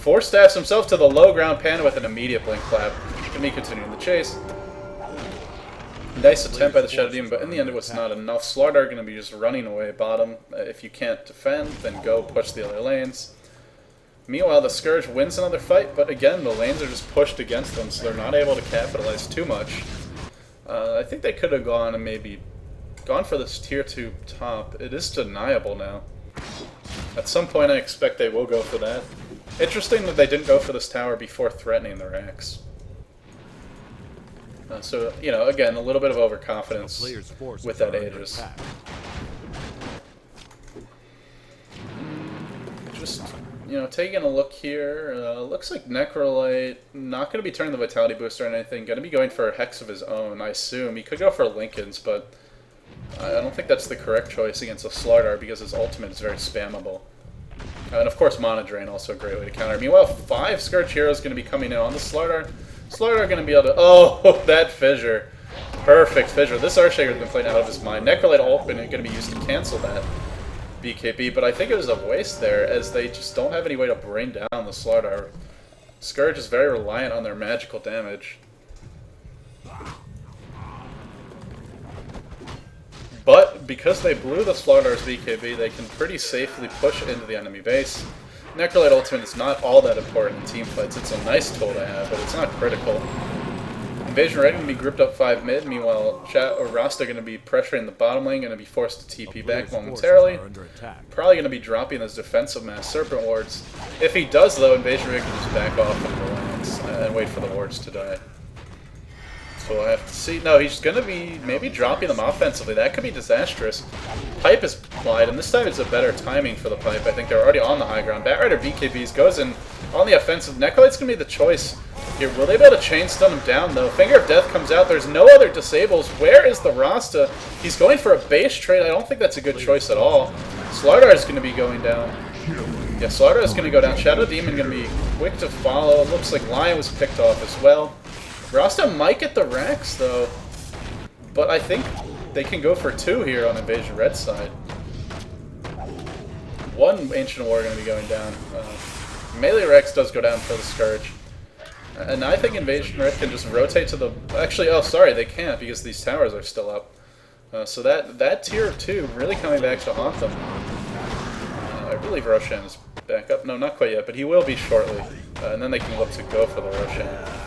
Speaker 1: Force Staffs himself to the low ground. Panda with an immediate Blink Clap. Going to be continuing the chase. Nice attempt by the Shadow Demon, but in the end it was not enough. Slardar going to be just running away bottom. If you can't defend, then go push the other lanes. Meanwhile, the Scourge wins another fight, but again, the lanes are just pushed against them, so they're not able to capitalize too much. I think they could have gone and maybe gone for this tier 2 top. It is deniable now. At some point I expect they will go for that. Interesting that they didn't go for this tower before threatening the racks. So, you know, again, a little bit of overconfidence with that Aegis. Just, you know, taking a look here, looks like Necrolite not going to be turning the Vitality Booster or anything, going to be going for a Hex of his own, I assume. He could go for Linken's, but I don't think that's the correct choice against a Slardar because his ultimate is very spammable. And of course, Mana Drain, also a great way to counter. Meanwhile, 5 Scourge Heroes going to be coming in on the Slardar. Slardar going to be able to... Oh, that Fissure. Perfect Fissure. This Earthshaker has been playing out of his mind. Necrolite ultimate going to be used to cancel that BKB, but I think it was a waste there, as they just don't have any way to bring down the Slardar. Scourge is very reliant on their magical damage. But because they blew the Slardar's BKB, they can pretty safely push into the enemy base. Necrolite ultimate is not all that important in teamfights. It's a nice tool to have, but it's not critical. Invasion Red going to be grouped up 5 mid, meanwhile Rasta going to be pressuring the bottom lane, going to be forced to TP back momentarily. Probably going to be dropping those defensive mass Serpent Wards. If he does, though, Invasion Red can just back off into the lands and wait for the wards to die. So we'll have to see. No, he's going to be maybe dropping them offensively. That could be disastrous. Pipe is applied, and this time it's a better timing for the Pipe. I think they're already on the high ground. Batrider BKBs goes in on the offensive. Necrolite's going to be the choice here. Will they be able to chain stun him down, though? Finger of Death comes out. There's no other disables. Where is the Rasta? He's going for a base trade. I don't think that's a good choice at all. Slardar is going to be going down. Yeah, Slardar is going to go down. Shadow Demon going to be quick to follow. It looks like Lion was picked off as well. Rasta might get the Rex, though, but I think they can go for 2 here on Invasion Red's side. 1 Ancient War going to be going down. Melee Rex does go down for the Scourge. And I think Invasion Red can just rotate to the... Actually, oh, sorry, they can't because these towers are still up. So that tier 2 really coming back to haunt them. I believe Roshan is back up. No, not quite yet, but he will be shortly. And then they can look to go for the Roshan.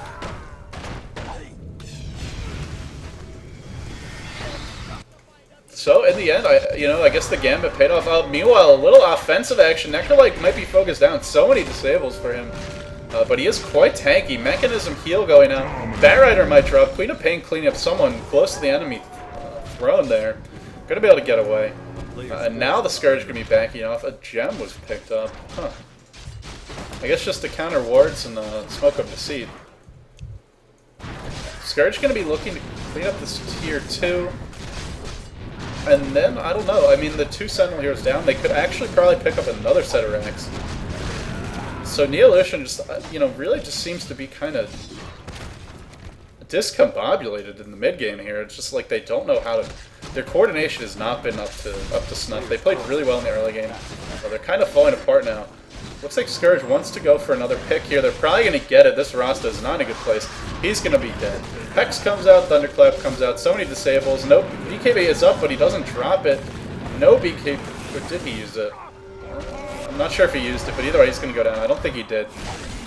Speaker 1: So, in the end, I guess the Gambit paid off. Meanwhile, a little offensive action. Necrolite might be focused down. So many disables for him. But he is quite tanky. Mechanism heal going out. Batrider might drop. Queen of Pain cleaning up someone close to the enemy throne there. Gonna be able to get away. And now the Scourge gonna be backing off. A gem was picked up. Huh. I guess just to counter wards and Smoke of Deceit. Scourge gonna be looking to clean up this tier 2. And then, I don't know, I mean, the 2 Sentinel Heroes down, they could actually probably pick up another set of racks. So Neolution just, really just seems to be kind of discombobulated in the mid-game here. It's just like they don't know how to... Their coordination has not been up to snuff. They played really well in the early game, but they're kind of falling apart now. Looks like Scourge wants to go for another pick here. They're probably going to get it. This Rasta is not in a good place. He's going to be dead. Hex comes out, Thunderclap comes out. So many disables. No, BKB is up, but he doesn't drop it. No BKB. Or did he use it? I'm not sure if he used it, but either way, he's going to go down. I don't think he did.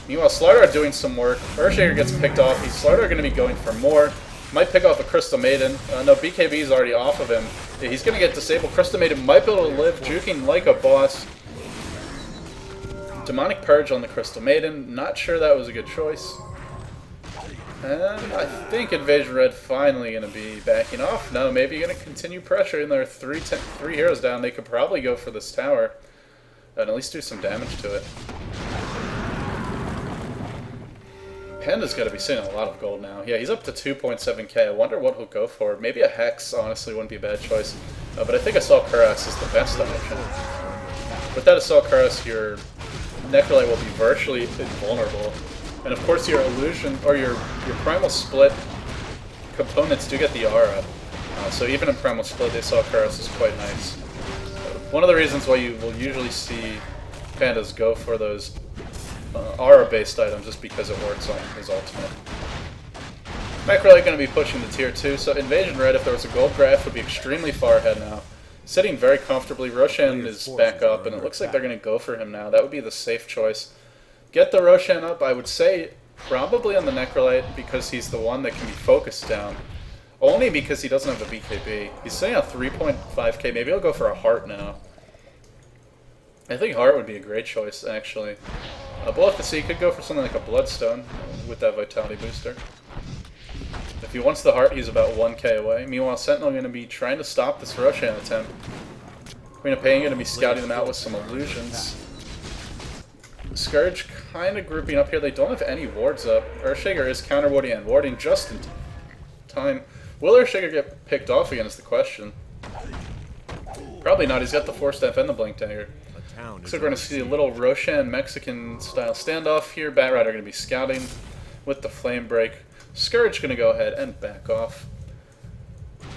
Speaker 1: Meanwhile, Slardar doing some work. Earthshaker gets picked off. Slardar going to be going for more. Might pick off a Crystal Maiden. No, BKB is already off of him. Yeah, he's going to get disabled. Crystal Maiden might be able to live, juking like a boss. Demonic Purge on the Crystal Maiden. Not sure that was a good choice. And I think Invasion Red finally going to be backing off. No, maybe going to continue pressuring. There are 3 heroes down. They could probably go for this tower and at least do some damage to it. Panda's got to be seeing a lot of gold now. Yeah, he's up to 2.7k. I wonder what he'll go for. Maybe a Hex, honestly, wouldn't be a bad choice. But I think Assault Cuirass is the best option. With that Assault Cuirass, your Necrolite will be virtually invulnerable. And of course your Illusion, or your Primal Split components do get the Aura. So even in Primal Split, the Assault Cuirass is quite nice. One of the reasons why you will usually see Pandas go for those Aura-based items is because it works on his ultimate. Necrolite going to be pushing the tier 2, so Invasion Red, if there was a gold graph, would be extremely far ahead now. Sitting very comfortably. Roshan is back up, and it looks like they're going to go for him now. That would be the safe choice. Get the Roshan up, I would say probably on the Necrolite, because he's the one that can be focused down. Only because he doesn't have a BKB. He's sitting at 3.5k. Maybe he'll go for a heart now. I think heart would be a great choice, actually. We'll have to see. He could go for something like a bloodstone with that vitality booster. If he wants the heart, he's about 1k away. Meanwhile, Sentinel going to be trying to stop this Roshan attempt. Queen of Pain going to be scouting them out with some illusions. Scourge kind of grouping up here. They don't have any wards up. Earthshaker is counter warding and warding just in time. Will Earthshaker get picked off again is the question. Probably not. He's got the 4-step and the Blink Dagger. So we're going to see a little Roshan Mexican-style standoff here. Batrider going to be scouting with the Flame Break. Scourge going to go ahead and back off.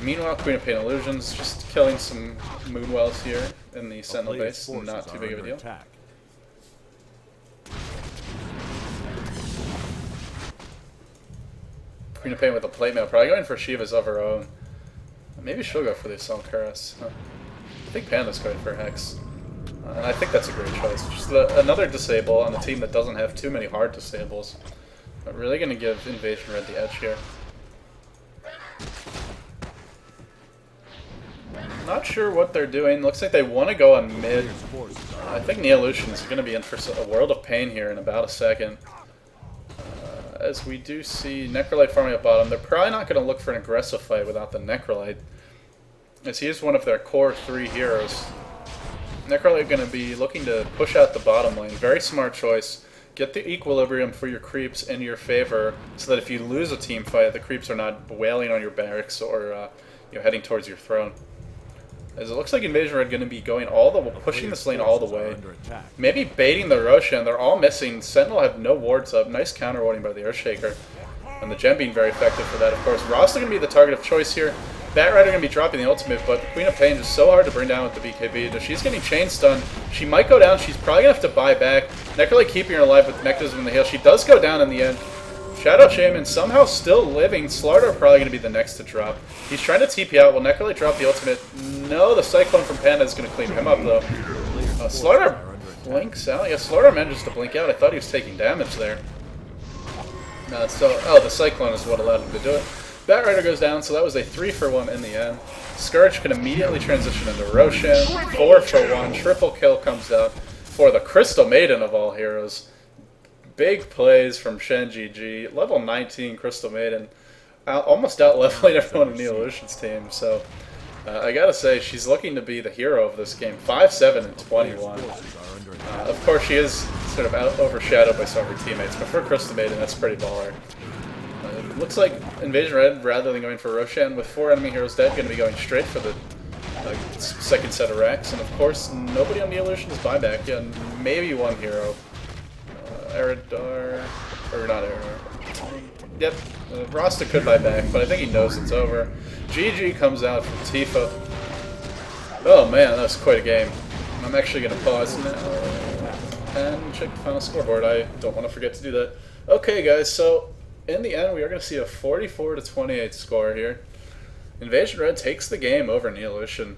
Speaker 1: Meanwhile, Queen of Pain Illusions just killing some Moonwells here in the Sentinel base. Not too big of a deal. Queen of Pain with the Plate Mail. Probably going for Shivas of her own. Maybe she'll go for the Assault Cuirass. Huh. I think Panda's going for Hex. And I think that's a great choice. Just another disable on a team that doesn't have too many hard disables. But really going to give Invasion Red the edge here. Not sure what they're doing. Looks like they want to go on mid. I think Neolution is going to be in for a world of pain here in about a second. As we do see Necrolite farming at bottom. They're probably not going to look for an aggressive fight without the Necrolite, as he is one of their core 3 heroes. Necrolite going to be looking to push out the bottom lane. Very smart choice. Get the equilibrium for your creeps in your favor, so that if you lose a team fight, the creeps are not wailing on your barracks or heading towards your throne. As it looks like Invasion Red going to be going pushing this lane all the way. Maybe baiting the Roshan. They're all missing. Sentinel have no wards up. Nice counter warding by the Earthshaker. And the gem being very effective for that, of course. Rasta going to be the target of choice here. Batrider going to be dropping the ultimate, but the Queen of Pain is so hard to bring down with the BKB. She's getting chain stunned. She might go down. She's probably going to have to buy back. Necrolite keeping her alive with Mechanism in the heal. She does go down in the end. Shadow Shaman somehow still living. Slardar probably going to be the next to drop. He's trying to TP out. Will Necrolite drop the ultimate? No, the Cyclone from Panda is going to clean him up, though. Slardar blinks out. Yeah, Slardar manages to blink out. I thought he was taking damage there. The Cyclone is what allowed him to do it. Batrider goes down, so that was a 3-for-1 in the end. Scourge can immediately transition into Roshan. 4-for-1. Triple kill comes out for the Crystal Maiden of all heroes. Big plays from Shen GG. Level 19 Crystal Maiden. Almost out-leveling everyone in Neolution's team, so I gotta say, she's looking to be the hero of this game. 5-7 and 21. Of course, she is sort of overshadowed by some of her teammates, but for Crystal Maiden, that's pretty baller. It looks like Invasion Red, rather than going for Roshan, with 4 enemy heroes dead, going to be going straight for the second set of racks. And of course, nobody on Neolution is buyback. Yeah, maybe one hero. Eridar, or not Eridar. Yep, Rasta could buy back, but I think he knows it's over. GG comes out from Tifa. Oh man, that was quite a game. I'm actually going to pause now and check the final scoreboard. I don't want to forget to do that. Okay guys, so in the end we are going to see a 44-28 score here. Invasion Red takes the game over Neolution.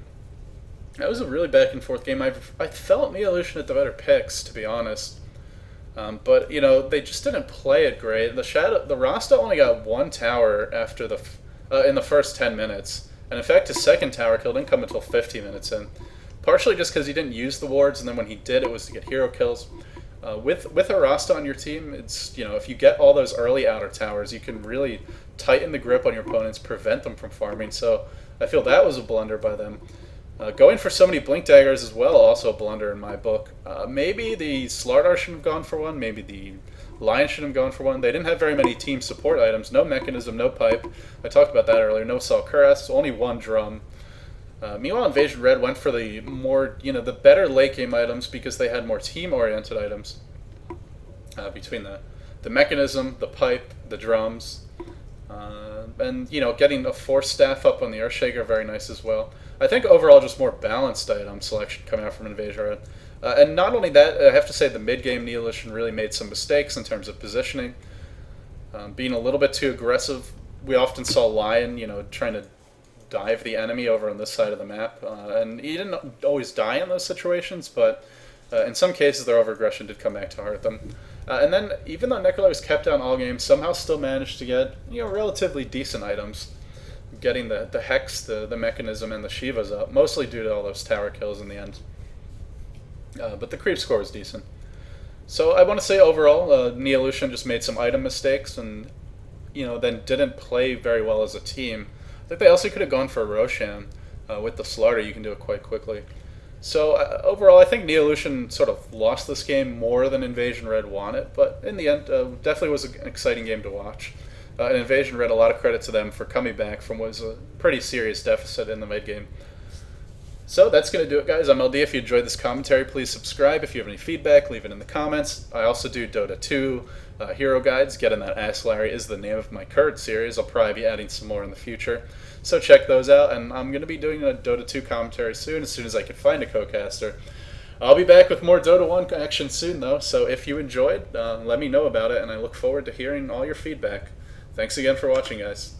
Speaker 1: That was a really back and forth game. I felt Neolution had the better picks, to be honest. But, you know, they just didn't play it great. The Rasta only got 1 tower after in the first 10 minutes. And in fact, his second tower kill didn't come until 15 minutes in. Partially just because he didn't use the wards, and then when he did, it was to get hero kills. With a Rasta on your team, it's, you know, if you get all those early outer towers, you can really tighten the grip on your opponents, prevent them from farming. So I feel that was a blunder by them. Going for so many Blink Daggers as well, also a blunder in my book. Maybe the Slardar should have gone for one, maybe the Lion should have gone for one. They didn't have very many team support items, no Mechanism, no Pipe. I talked about that earlier, no Assault Cuirass, only 1 drum. Meanwhile, Invasion Red went for the more, the better late game items because they had more team-oriented items. Between the Mechanism, the Pipe, the drums, and, getting a Force Staff up on the Earthshaker, very nice as well. I think overall just more balanced item selection coming out from Invasion Red. And not only that, I have to say the mid-game Neolution really made some mistakes in terms of positioning. Being a little bit too aggressive. We often saw Lion, trying to dive the enemy over on this side of the map. And he didn't always die in those situations, but in some cases their over-aggression did come back to hurt them. And then, even though Necrolite was kept down all game, somehow still managed to get, relatively decent items. getting the Hex, the Mechanism, and the Shivas up, mostly due to all those tower kills in the end. But the creep score was decent. So I want to say overall, Neolution just made some item mistakes and, then didn't play very well as a team. I think they also could have gone for Roshan. With the Slaughter, you can do it quite quickly. So overall, I think Neolution sort of lost this game more than Invasion Red won it, but in the end, definitely was an exciting game to watch. And Invasion Red, a lot of credit to them for coming back from what was a pretty serious deficit in the mid game. So that's going to do it, guys. I'm LD. If you enjoyed this commentary, please subscribe. If you have any feedback, leave it in the comments. I also do Dota 2 hero guides. Getting That Ass Larry is the name of my current series. I'll probably be adding some more in the future. So check those out, and I'm going to be doing a Dota 2 commentary soon as I can find a co-caster. I'll be back with more Dota 1 action soon, though, so if you enjoyed, let me know about it, and I look forward to hearing all your feedback. Thanks again for watching, guys.